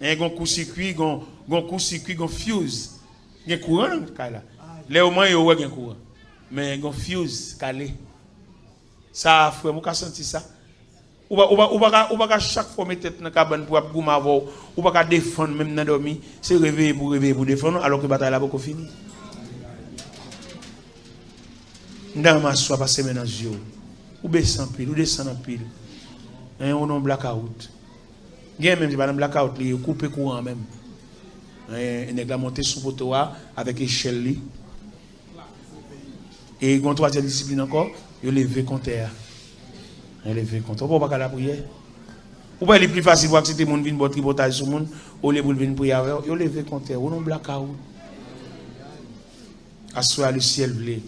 Il y a un court-circuit, il y a un court-circuit, il y a un fuse. Il y a courant dans caille là. Là au moins il y a un courant. Mais il y a un fuse calé. Ça frère, moi j'ai senti ça. Ou pas chaque fois mettre tête dans cabane pour goumer avoir, ou pas défendre même dans dormir, c'est réveiller pour défendre alors que la bataille là pas fini. Dans ma soie passer maintenant yeux. Ou baisser en pile, ou descendre en pile. Et on a blackout. Gen même si pas dans blackout, il coupe courant même. Et nèg la monter sous poteau avec échelle li. Et gon troisième discipline encore, il lever compteur. Lever compteur. Pourquoi pas la prière? Ou pas les plus facile pour accepter monde vinn bon tripotage sur monde, ou les pour venir prier avec, il lever compteur, on blackout. Assoir le ciel bleu.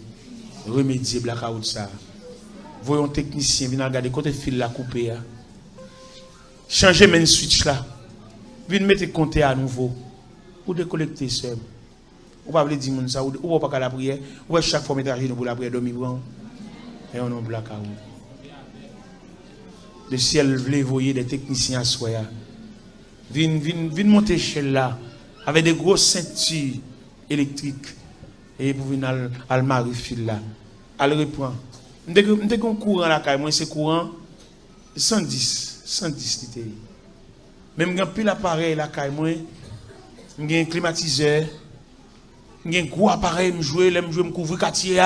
Remédier blackout ça. Voyons technicien venir regarder côté fil la couper. Changer main switch là. Venir mettre compteur à nouveau. Ou décollecter seul. Ou pas dire moun ça ou pas la prière, ou chaque fois mettre à genoux pour la prière dormir bon. Et on a blackout. Le ciel voulait voyer des techniciens à soya. Vin monter échelle là avec des grosses ceintures électriques et pour venir al mari fil là. Al reprend. M'te kon courant la caille moi c'est courant 110 était. Même grand pile appareil la caille moi m'gen climatiseur, m'gen gros appareil me couvrir quartier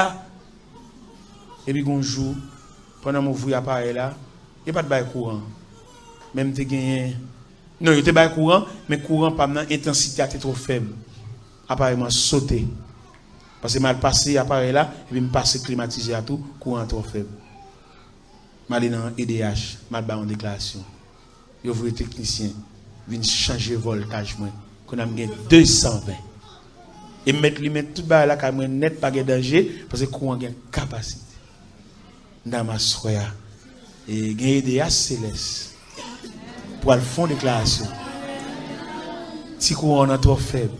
et puis gon jour pendant m'ouvrir appareil là, il y a pas de bail courant. Même te gagné non, il te bail courant mais courant pas maintenant intensité était trop faible. Appareil m'a sauté. Parce que mal passé appareil là et puis me passer climatiseur à tout, courant trop faible. Mal dans EDH, mal ba en déclaration. Yo voulez technicien vinn changer voltage moi. Qu'on a gagné 220. Et mettre tout bas là quand même net pas de danger parce que courant gagne capacité. Dans ma soya et gagner des céleste pour le fond déclaration. Si courant est trop faible,